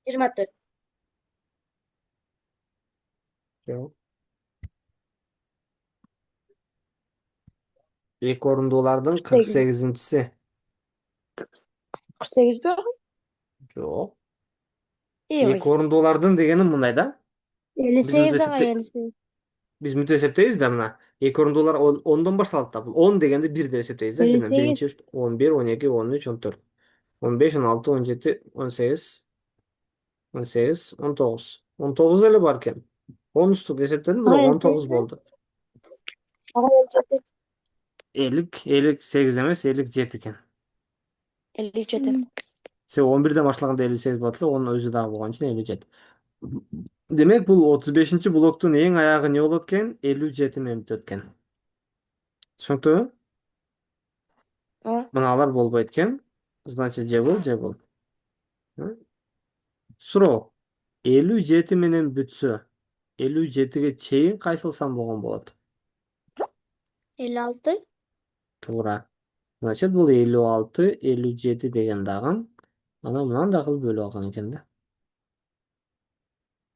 24. Жок. 2 орундуулардын 48-чи. 48 багай? Жок. Ой. 2 орундуулардын дегеним мындай да. 58 агай, 58. Биз мынтип эсептейбиз да мына. 2 орундуулар 10дон башталат да. Бул 10 дегенди 1 деп эсептейбиз да. 1-чи 11, 12, 13, 14. 15, 16, 17, 18, 18, 19. 19 эле бар экен. 13-тук эсептедим, бирок 19 болду. Агай 58 эмес, 57 экен. 57. Себеби 11ден баштаганда 58 болот эле, онун өзү дагы болгон үчүн 57. Демек, бул 35-чи блоктун эң аягы не болот экен? 57 менен бүтөт экен. Түшүнүктүүбү? Ооба. Мыналар болбойт экен. Значит, же бул, же бул. Суроо. 57 менен бүтсө, 57-ге чейин кайсыл сан болгон болот? 56. Туура. Значит, бул 56, 57 деген дагы анан мынандай кылып бөлүп алган экен да.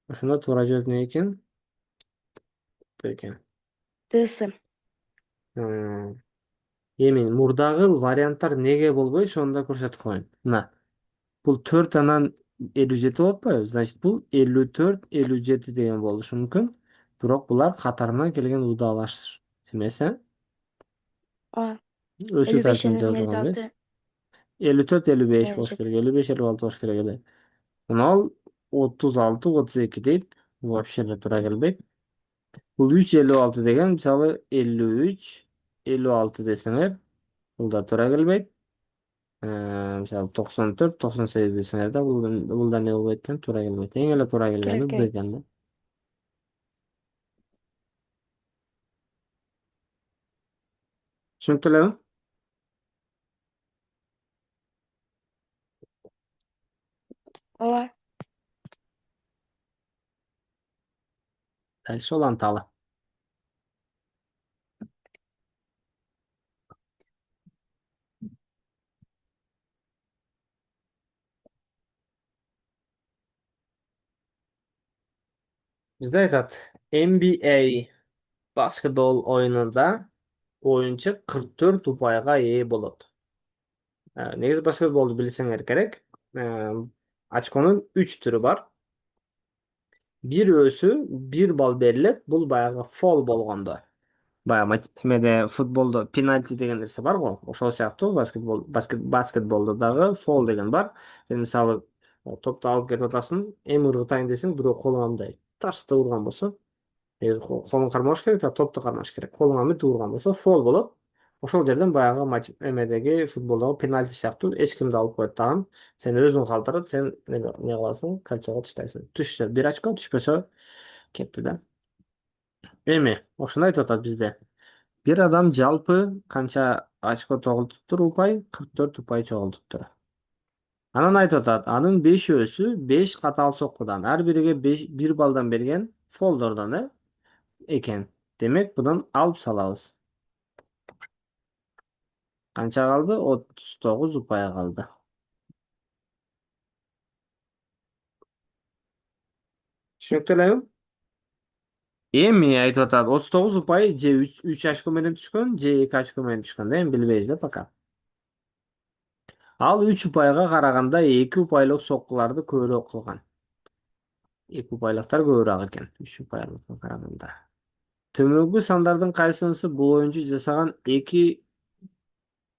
Ошондо туура жооп эмне экен? Бул экен. Дысы. Эми мурдагы варианттар неге болбойт, ошону да көрсөтүп коеюн. Мына. Бул 4 анан 57 болуп атпайбы? Значит, бул 54, 57 деген болушу мүмкүн. Бирок булар катарынан келген удаалаш эмес, Ооба. Өсүү 55 тартибинде анан жазылган эмес. 56. 54, 55 болуш 57. керек. 55, 56 болуш керек эле. Мына 36, 32 дейт. Вообще эле туура келбейт. Бул 3, 56 деген, мисалы 53, 56 десеңер, Бул да туура келбейт. Мисалы 94, 98 десеңер да бул да эмне болбойт экен, туура келбейт. Эң эле туура келгени Б Туракей. экен да. Түшүнүктүү элеби? Ооба. Дальше уланталы. Бизде айтат, NBA баскетбол оюнунда оюнчу 44 упайга ээ болот. Негизи баскетболду билсеңер керек. Очконун 3 түрү бар. Бир өсү 1 балл берилет. Бул баягы фол болгондо. Баягы эмеде футболдо пенальти деген нерсе бар го. Ошол сыяктуу баскетболдо дагы фол деген бар. Сен мисалы топту алып кетип атасың, эми ыргытайын десең, бирөө колуңа мындай тарс урган болсо, негизи колуң кармаш керек, топту кармаш керек. Колуңа мынтип урган болсо фол болот. Ошол жерден баягы эмедеги футболдогу пенальти сыяктуу эч кимди алып коет дагы. Сен өзүң калтырат, сен не кыласың, кольцого таштайсың. Түшсө 1 очко, түшпөсө кетти да. Эми ошондой айтып атат бизде. Бир адам жалпы канча очко чогултуптур упай? 44 упай чогултуптур. Анан айтып атат, анын 5 5 катаал соккудан, ар бириге 1 баллдан берген фолдордон экен. Демек, будан алып салабыз. Канча калды? 39 упай калды. Түшүнүктүү элеби? Эми айтып атат, 39 упай же 3 очко менен түшкөн, же 2 очко менен түшкөн да, эми билбейбиз да пока. Ал 3 упайга караганда 2 упайлык соккуларды көбүрөөк кылган. 2 упайлыктар көбүрөөк экен 3 упайлыкка караганда. Төмөнкү сандардын кайсынысы бул оюнчу жасаган 2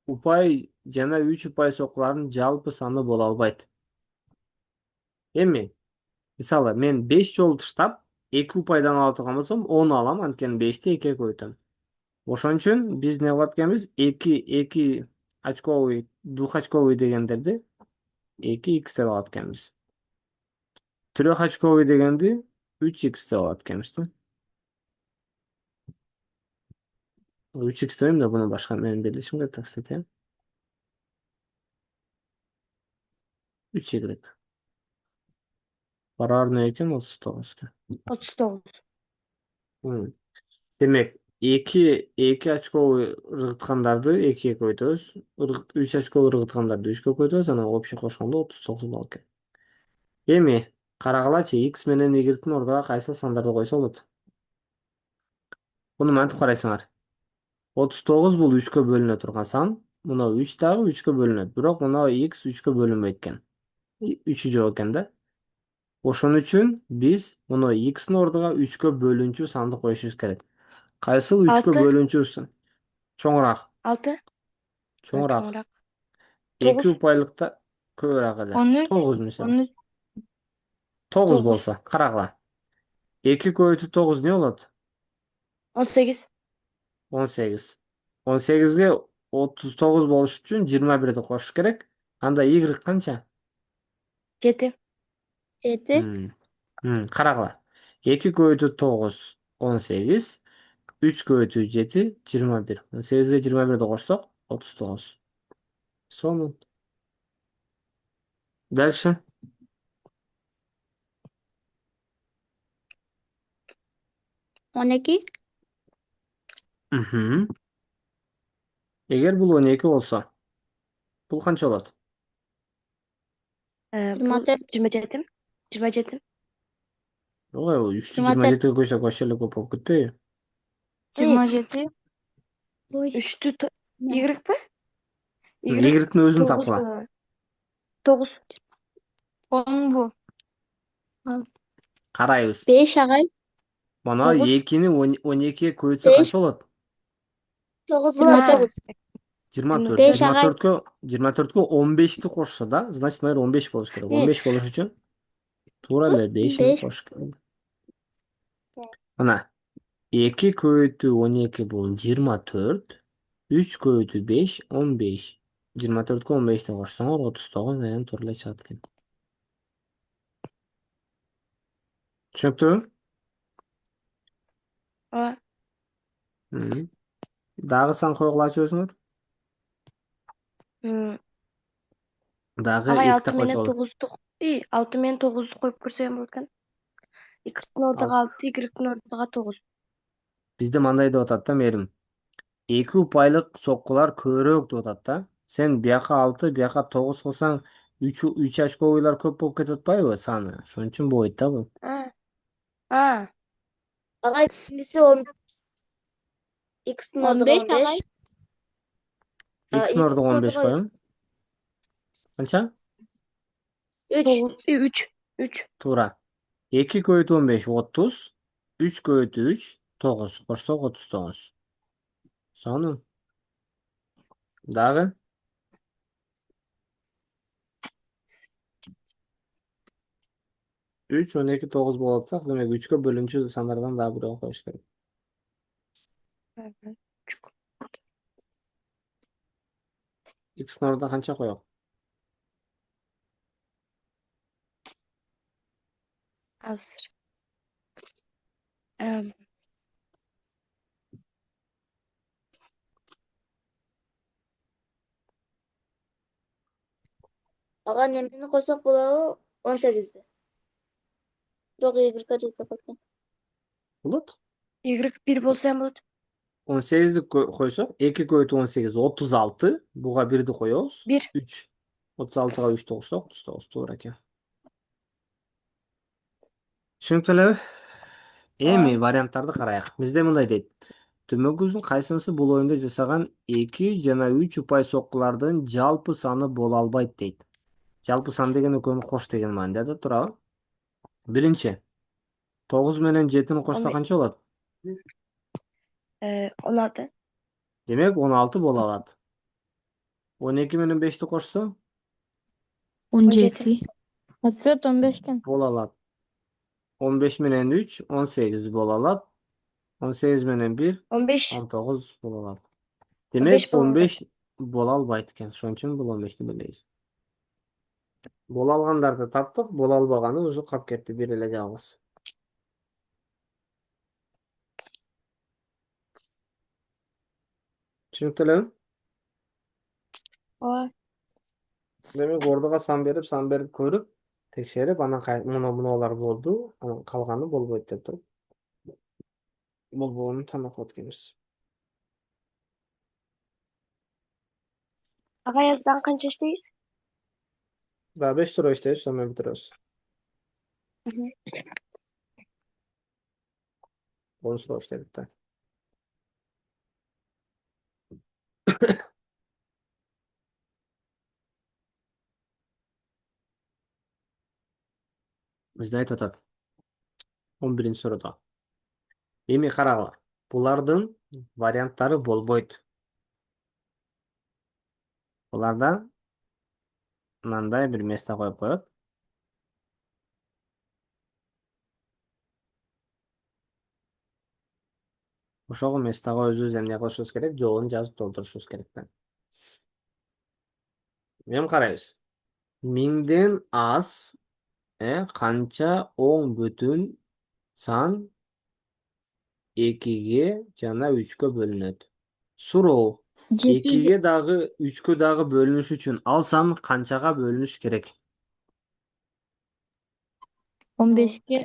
упай жана 3 упай соккулардын жалпы саны боло албайт? Эми, мисалы, мен 5 жолу таштап, 2 упайдан ала турган болсом, 10 алам, анткени 5ти 2-ге көбөйтөм. Ошон үчүн биз не кылат экенбиз? 2 очковый, двухочковый дегендерди 2х деп алат экенбиз. Трехочковый дегенди 3х деп алат экенбиз да. 3х дейм да, буну башка менен белгилешим керек, кстати. 3y. Барар не экен? 39. 39. Демек, 2 очковый ыргыткандарды 2-ге көбөйтөбүз, 3 очковый ыргыткандарды 3-кө көбөйтөбүз, анан общий кошкондо 39 балл экен. Эми, карагылачы, x менен y-тин ордуга кайсы сандарды койсо болот? Буну мынтип карайсыңар. 39 бул 3-кө бөлүнө турган сан, мына 3 дагы 3-кө бөлүнөт, бирок мына x 3-кө бөлүнбөйт экен. 3 жок экен да. Ошон үчүн биз мына x-тин ордуга 3-кө бөлүнчү санды коюшубуз керек. Кайсыл 3-кө 6. бөлүнчү сан? Чоңураак. 6. Чоңураак. Чоңураак. 2 9. упайлыкта көбүрөөк эле. 13. 9 мисалы. 13. 9 9. болсо, карагыла. 2 көбөйтүп 9 не болот? 18. 18. 18ге 39 болуш үчүн 21-ди кошуш керек. Анда y канча? 7. 7. Карагыла. 2 көбөйтүп 9 18, 3 көбөйтүп 7 21. 18ге 21-ди кошсок 39. Сонун. Дальше. 12. Эгер бул 12 болсо, бул канча болот? Бул 27. 27. Ой, 3-тү 27-ге көйсөк вообще эле көп болуп кетпейби? 27. Ой. 3'tü Y mi? Y-тин өзүн 9 тапкыла. mu? 9. 10 bu. Карайбыз. 5 агай. Мына 9. 2-ни 12-ге көбөйтсө Беш. канча болот? 9 29. 24. 5 агай. 24кө 15-ти кошсо да, значит, мына 15 болуш керек. 15 болуш үчүн туура эле 5-ни 5. кош керек. Мына 2 көбөйтүү 12 бул 24. 3 көйүтүү 5, 15. 24-кө 15-ти кошсоңор 39 деген туура эле чыгат экен. Түшүнүктүүбү? Ооба. Дагы сан койгула ачып өзүңөр. Дагы Агай 2 6 койсо менен болот. 9'du 6 менен 9'du коюп көрсөм болот экен. X'тин ордуга 6, Y'тин ордуга 9. Бизде мындай деп атат да Мээрим. 2 упайлык соккулар көбүрөөк деп атат да. Сен бияка 6, бияка 9 кылсаң 3 очковыйлар көп болуп кетип атпайбы саны? Ошон үчүн болбойт да бул. Агай бирisi 10 X'тин ордуга 15 15. агай. X'ин ордуга 15 коем. Канча? 3. 3. Туура. 2 көбүйтүү 15 30, 3 көбүйтүү 3 9, кошсок 39. Сону. Дагы 3 12 9 болуп атсак, демек 3кө бөлүнчү сандардан дагы бирөө коюш керек. X'ин ордуна канча коёк? Азыр. Ага немени койсок болобу? 18'di. Жок, Y-ка жетпей калган. Болот. Y 1 болсо эм болот. 18'ди койсок, 2 көбүйтүү 18 36, буга 1'ди коебуз. 1. 3 36га 3 кошсок 39 туура экен. Түшүнүктүү элеби? Эми варианттарды карайык. Бизде мындай дейт. Төмөнкүсүнүн кайсынысы бул оюнда жасаган 2 жана 3 упай соккулардын жалпы саны боло албайт дейт. Жалпы сан деген экөөнү кош деген мааниде да туурабы? Биринчи. 9 менен 7-ни кошсо канча болот? 16. Демек 16 боло алат. 12 менен 5'ти кошсо 17. Отсет 15 экен. боло алат. 15 менен 3 18 боло алат. 18 менен 1 15. 19 боло алат. 15 Демек боло албайт. 15 боло албайт экен. Ошон үчүн бул 15'ти белебиз. Боло алгандарды таптык, боло албаганы уже калып кетти, бир эле жабыз. Түшүнүктүү элеби? Ооба. Демек ордуга сан берип көрүп, текшерип, анан мунулар болду, анан калганы болбойт деп туруп. Болбогонун танап өткөнбүз. Агай аздан канча иштейбиз? Да 5 турба иштейбиз, сонун менен бүтүрөбүз. 10 суроо иштедик да. Бизде айтып атат. 11-ci soruda. Эми карагыла. Булардын варианттары болбойт. Буларда мындай бир место коюп коет. Ошого местого өзүбүз эмне кылышыбыз керек? Жообун жазып толтурушубуз керек да. Эми карайбыз. 1000ден аз канча оң бүтүн сан 2ге жана 3кө бөлүнөт? Суроо. 2ге дагы 3кө дагы бөлүнүш үчүн ал сан канчага бөлүнүш керек? 15'ke.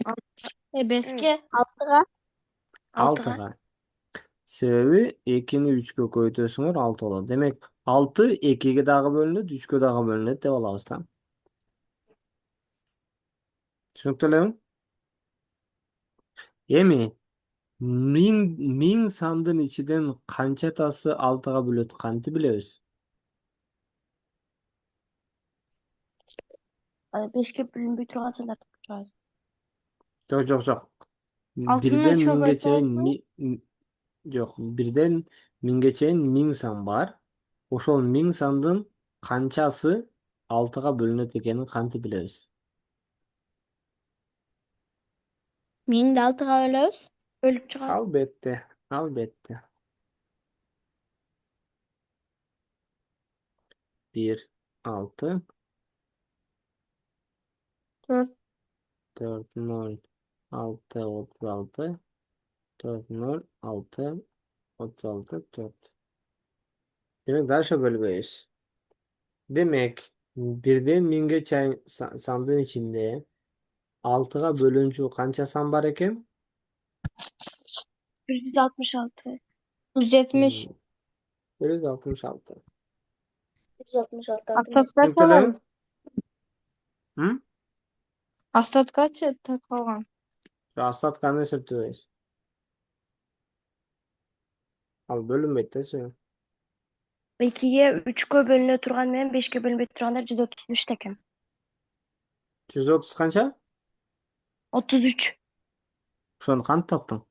5'ke. 6'ga. 6га. Себеби 2-ни 3кө көбөйтөсүңөр 6 болот. Демек 6 2ге дагы бөлүнөт, 3кө дагы бөлүнөт деп алабыз да. Түшүнүктүү элеби? Эми 1000 сандын ичинен канчатасы 6га бөлөт, кантип билебиз? 5ке бөлүнбөй турган сандарды чыгабыз. Жок. Алтыны Бирден үчкө 1000ге бөлсөк чейин жок, бирден 1000ге чейин 1000 сан бар. Ошол 1000 сандын канчасы 6га бөлүнөт экенин кантип билебиз? 1000'di 6'ga bölөбүз. Бөлүп чыгабыз. Албетте. 1, 6, 4. 4, 0, 6, 36, 4, 0, 6, 36, 4. Demek dальше bölmeyiz. Demek birden minge sandığın içinde 6'ga bölünçü kança san var eken? 166. 170. 166. 166 altı Astat mı? kaç Yüktelen. olan? Hı? Astat kaç kalan? Rastat kanı septiyoruz. Al bölünmekte söyle. 2'ye 3'e bölünө турган менен 5'e бөлүнбөй тургандар 133 экен. 130 kança? 33. Şunu kanı taptın.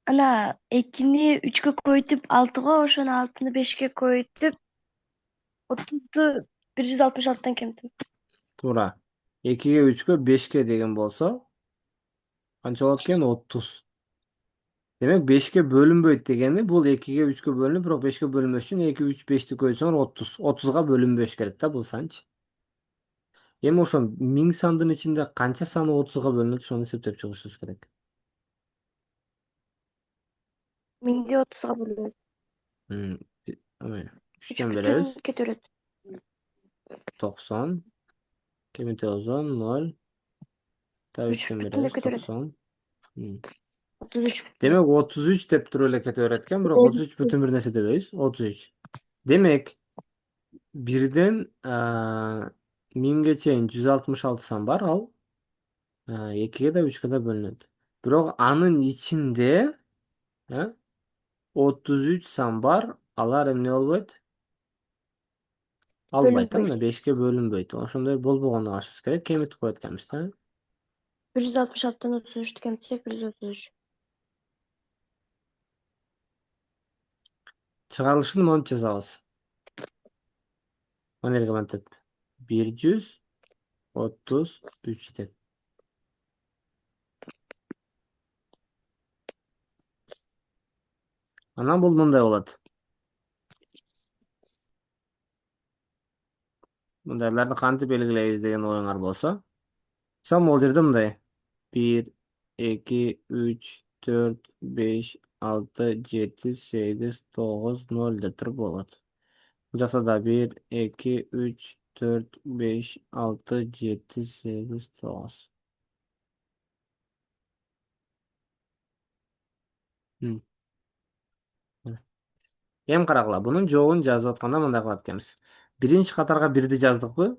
Ана 2'ni 3'e koyup 6'ga, ошону 6'ны 5'e koyup 30'du 166'dan кемтим. Тура. 2'ye 3'e 5'e degen bolsa kança bolat eken? 30. Demek 5'e bölünböyt degeni bul 2'ye 3'e bölünüp bирок 5'e bölünmöş üçün 2, 3, 5'ti koysaң 30. 30'ga bölünböş керек да бул санчы. Эми ошо 1000 сандын ичинде канча саны 30'ga бөлүнөт ошону эсептеп чыгышыбыз керек. 1000'de 30'a bölünөт. 3 3'ten бүтүн беребиz. кетөрөт. 90. Кемите озон 0. Та 3 3'ten бүтүн деп беребиz. кетөрөт. 90. 33 бүтүн. Demek 33 деп туруп эле кетип берет экен, бирок 33 бүтүн бир нерсе дебейбиз. 33. Demek birden 1000'ge чейин 166 сан бар, ал 2'ge de 3'ge de bölünөт. Бирок анын ичинде 33 сан бар, алар эмне болбойт? Албайт да, Бөлүнбөйт. мына 5'ge бөлүнбөйт. Ошондой болбогонун алышыбыз керек. Кемитип коет экенбиз да. 166'dan 33'tü кемтисек 133. Чыгарылышын монтип жазабыз. Манерге мантип 133 деп. Анан бул мындай болот. Мындайларды кантип белгилейбиз деген оюңар болсо. Сам бул жерде мындай 1, 2, 3, 4, 5, 6, 7, 8, 9, 0 деп туруп болот. Бул жакта да 1, 2, 3, 4, 5, 6, 7, 8, 9. Эми карагыла, бунун жообун жазып атканда мындай кылат экенбиз. Биринчи катарга 1ди жаздыкпы?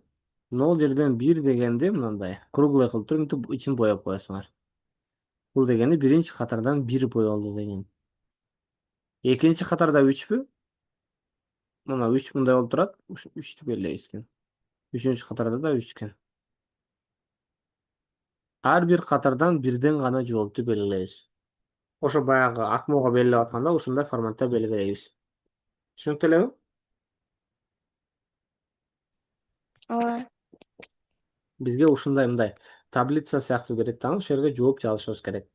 Нол жерден 1 дегенди мындай круглый кылып туруп мынтип ичин боеп коесуңар. Бул дегени биринчи катардан 1 боелду деген. Экинчи катарда 3пү? Мына 3 мындай болуп турат. 3'тү белгилейбиз экен. Үчүнчү катарда да 3 экен. Ар бир катардан бирден гана жоопту белгилейбиз. Ошо баягы акмоого белгилеп атканда ушундай форматта белгилейбиз. Түшүнүктүү элеби? Ооба. Бизге ушундай мындай таблица сыяктуу берет дагы, ошол жерге жооп жазышыбыз керек.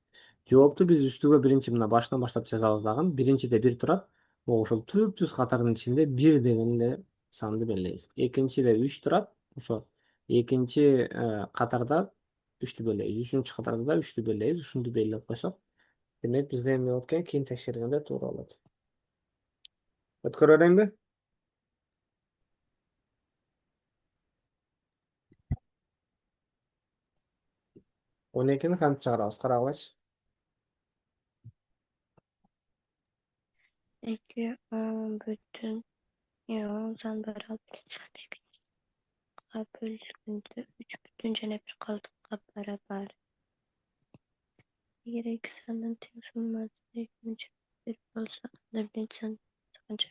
Жоопту биз үстүгө биринчи мына башынан баштап жазабыз дагы. Биринчиде 1 турат. Ошол түп-түз катардын ичинде 1 деген эле санды белгилейбиз. Экинчиде 3 турат. Ошо экинчи катарда 3'тү белгилейбиз. Үчүнчү катарда да 3'тү белгилейбиз. Ушунду белгилеп койсок, демек бизде эмне болот экен? Кийин текшергенде туура болот. Өткөрө берейинби? 12'ni кантип чыгарабыз? Карагылачы. 2 10 бүтүн 10 сан 1 6 бөлгөндө 3 бүтүн жана 1 калдыкка барабар. Эгер эки сандын тең суммасы 1 болсо, анда биринчи сан канча?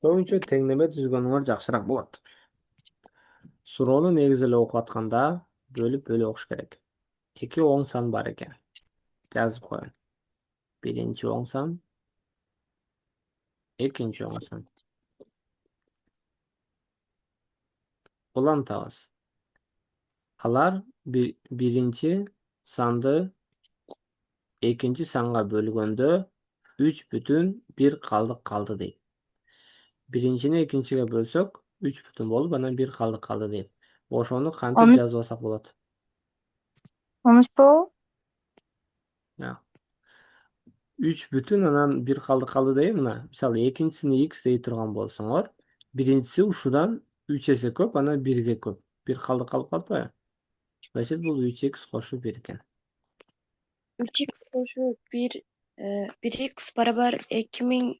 Көбүнчө теңдеме түзгөнүңөр жакшыраак болот. Суроону негизи эле окуп атканда бөлүп окуш керек. 2 оң сан бар экен. Жазып коеюн. Биринчи оң сан Экинчи оң сан. Улантабыз. Алар биринчи санды экинчи санга бөлгөндө 3,1 калдык калды дейт. Биринчини экинчиге бөлсөк 3 бүтүн болуп, анан 1 калдык калды дейт. Ошону кантип Он- жазбасак болот? 13 болобу? 3 бүтүн анан 1 калдык калды дейм мына. Мисалы экинчисини x дей турган болсоңор, биринчиси ушудан 3 эсе көп, анан 1ге көп. 1 калдык калып калпайбы? Значит, бул 3x кошу 1 экен. 3x кошу 1x барабар 2000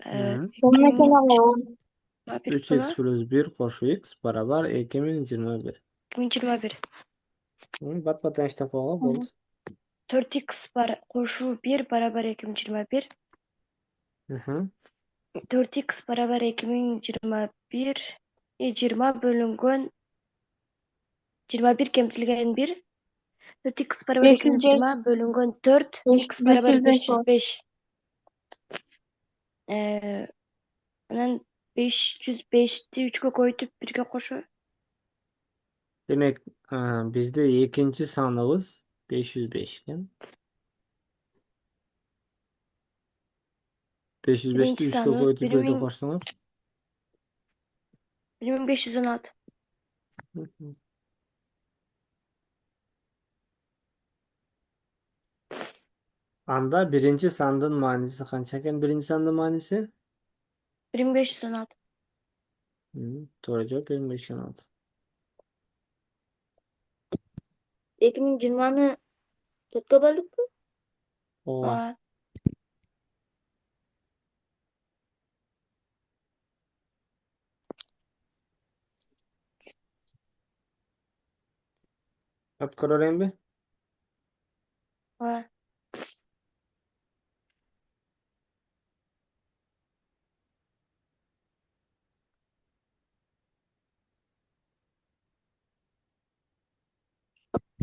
Сонун экен ага. 2021 3x плюс 1 кошу x барабар 2021. 2021. Бат-бат эчтеп койгонго болду. 4x кошу 1 барабар 2021. Мхм. 4x барабар 2021. 20 бөлүнгөн 21 кемтилген 1. 4x барабар 505. 2020 бөлүнгөн 4. X барабар 505. Анан 505'ti 3'e koyup 1'e koşu. Демек, бизде экинчи саныбыз 505 экен. 505'ti Birinci 3'e sanыбыз koyup 1'e 1000 koşsaňar. 1516. Анда биринчи сандын мааниси канча экен? Биринчи сандын мааниси? 1516. Туура жооп 1516. 2020'nı 4'e böldük mü? Ооба. Aa, Өткөрө берейинби? aa.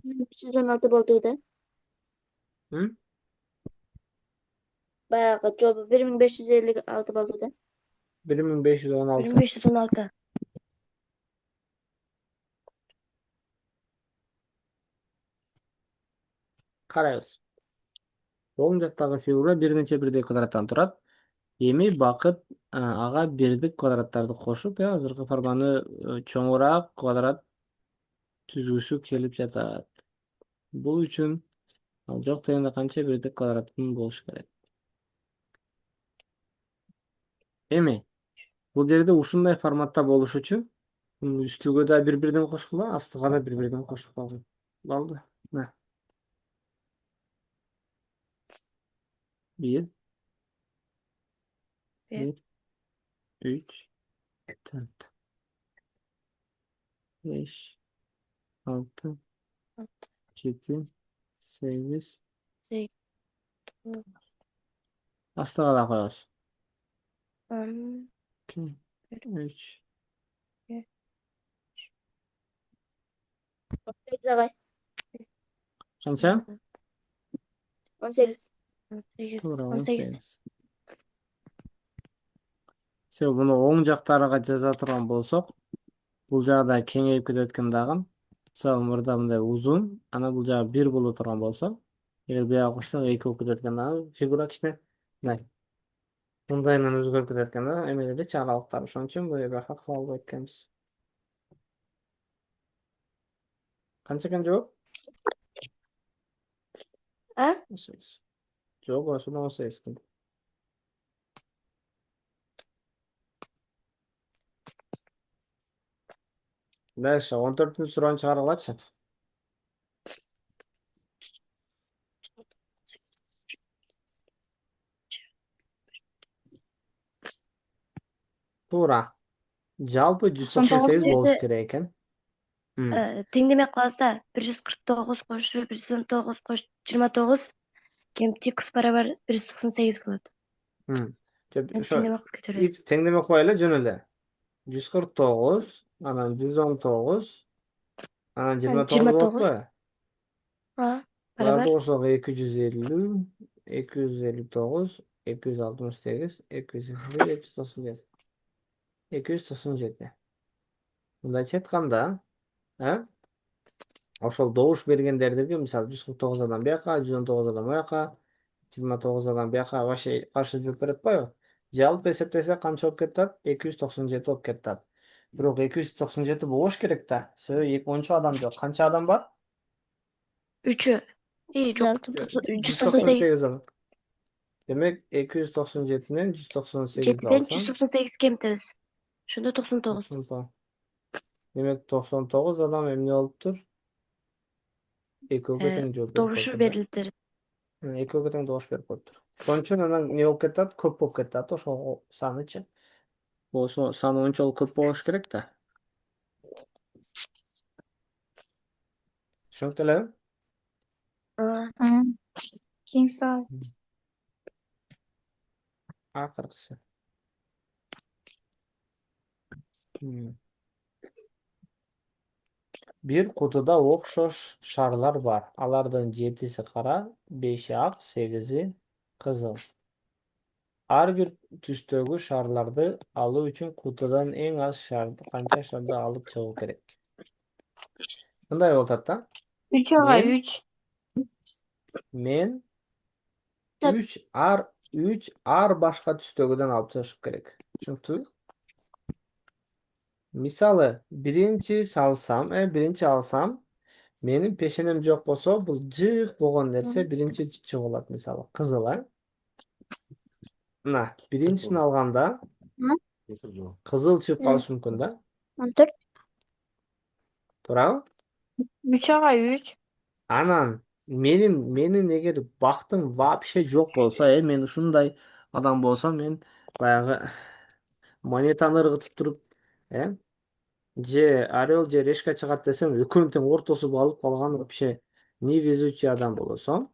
Hmm, 316 bolduydu. Hı? Bayağı cevabı 1556 bolduydu. 1516. 1516. Карайбыз. Оң жактагы фигура бир нече бирдей квадраттан турат. Эми Бакыт ага бирдик квадраттарды кошуп, азыркы форманы чоңураак квадрат түзгүсү келип жатат. Бул үчүн ал жок дегенде канча бирдик квадраттын болушу керек? Эми бул жерде ушундай форматта болуш үчүн үстүгө да бир-бирден кошкула, астыга да бир-бирден кошуп койгула. Болду. Мына. 1, Bir. 1, 3, 4, 5, 6, 7, 8. Sekiz. Астыга да коебуз. 2, 3. 18 ağay. Канча? 18. 18. Туура 18. 18. Себеби муну оң жактарга жаза турган болсок, бул жагда кеңейип кетет экен дагы. Мисалы мурда мындай узун, анан бул жагы 1 боло турган болсо, эгер бияга кошсок 2 болуп кетет экен дагы. Фигура кичине мындай. Мындайынан өзгөрүп кетет экен да, эмелеричи аралыктар. Ошон үчүн бул бияка кыла албайт экенбиз. Канча экен жооп? Ha? 18. Жооп ошондо 18 экен. Дальше 14-нчү суроону чыгаргылачы. Туура. Жалпы 198 болуш керек экен. Теңдеме кылса 149 кошу 119 кошу 29 кемти x барабар 198 болот. Ошо Теңдеме кылып кетебиз. x теңдеме кой эле жөн эле. 149, анан 119, анан 29 болуп 29. атпайбы? Барабар Буларды кошсок 250, 259, 268, 281, 297. 297. Мындайча айтканда, ошол добуш бергендердиги мисалы 149 адам бияка, 119 адам аяка, 29 адам бияка вообще каршы жооп берип атпайбы? Жалпы эсептесе канча болуп кетет? 297 болуп кетет. Бирок 297 болбош керек да. Себеби 10 адам жок. Канча адам бар? 3'ü. İyi çok. 198. 198 адам. Демек 297-ден 198-ди 7'den алсам, 198 kemtemiz. Şunda 99. демек 99 адам эмне болуптур? Экөөгө тең жооп берип Doğruşu коюптур да. verildir. Экөөгө тең добуш берип коюптур. Ошон үчүн анан эмне болуп кетет? Көп болуп кетет ошол санычы. Болсо саны ончолук көп болуш керек да. Түшүнүктүү элеби? King size. Акыркысы. Бир кутуда окшош шарлар бар. Алардын 7-си кара, 5-и ак, 8-и кызыл. Ар бир түстөгү шарларды алуу үчүн кутудан эң аз канча шарды алып чыгуу керек? Мындай болуп атат да. 3 aga Men 3. мен 3 ар башка түстөгүдөн алып чыгышым керек. Түшүнүктүүбү? Мисалы, биринчи алсам, менин пешенем жок болсо, бул жык болгон нерсе биринчи чыгып алат, мисалы, кызыл, Мына, биринчисин алганда кызыл чыгып калышы мүмкүн да. 14. Туурабы? 3 aga 3. Анан менин эгер бактым вообще жок болсо, мен ушундай адам болсом, мен баягы монетаны ыргытып туруп, же орел же решка чыгат десем, экөөнүн тең ортосу алып калган вообще невезучий адам болсом,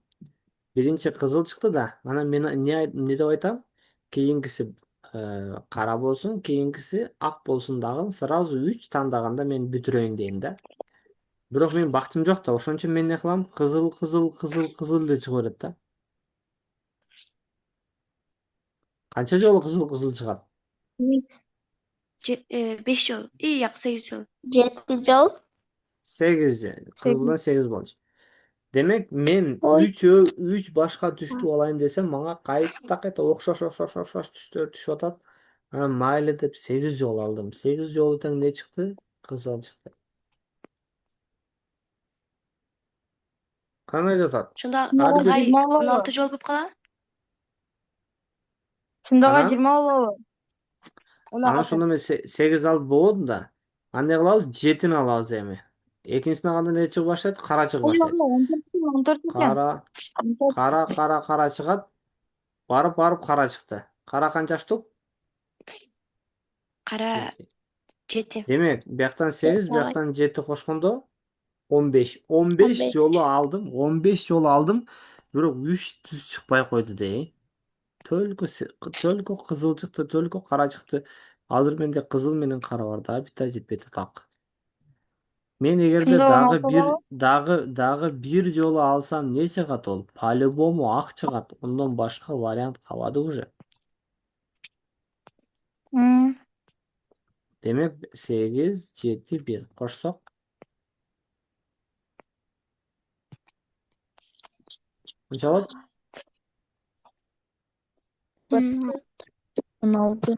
биринчи кызыл чыкты да, анан мен эмне деп айтам? Кийинкиси кара болсун, кийинкиси ак болсун дагы, сразу 3 тандаганда мен бүтүрөйүн дейм да. Бирок менин бактым жок да, ошон үчүн мен эмне кылам? Кызыл деп чыга берет да. Канча жолу кызыл чыгат? 5 yol. İyi yak 8 yol. 7 жол. 8, кызылдан 8 болчу. Демек мен Ой. 3 башка түштү алайын десем, мага кайта окшош түштөр түшүп атат. Анан майлы деп 8 жолу алдым. 8 жолу тең не чыкты? Кызыл чыкты. Кандай атат? Şunda Ар бир ay 20 olabı. 16 yol bu kadar. Şundaga Анан 20 olabı. анан ошондо мен 8 алып болбодум да. Андай кылабыз, 7-ни алабыз эми. Экинчисин алганда не чыгып баштайт? Кара чыгып баштайт. 14 ekan. Кара чыгат. Барып кара чыкты. Кара канча штук? Kara 7. Демек, бияктан 8, бияктан 7 кошкондо 15. 15 жолу алдым. 15 жолу алдым. Бирок 3 түз чыкпай койду де. Төлкө кызыл чыкты, төлкө кара чыкты. Азыр менде кызыл менен кара бар да, бита жетпей атат. Мен эгерде Шунда дагы бир жолу алсам не чыгат ол? По-любому ак чыгат. Ондон башка вариант калбады уже. Демек 8, 7, 1 кошсок. Канча болот? 16.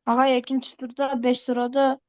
Aga ikinci turda 5 surada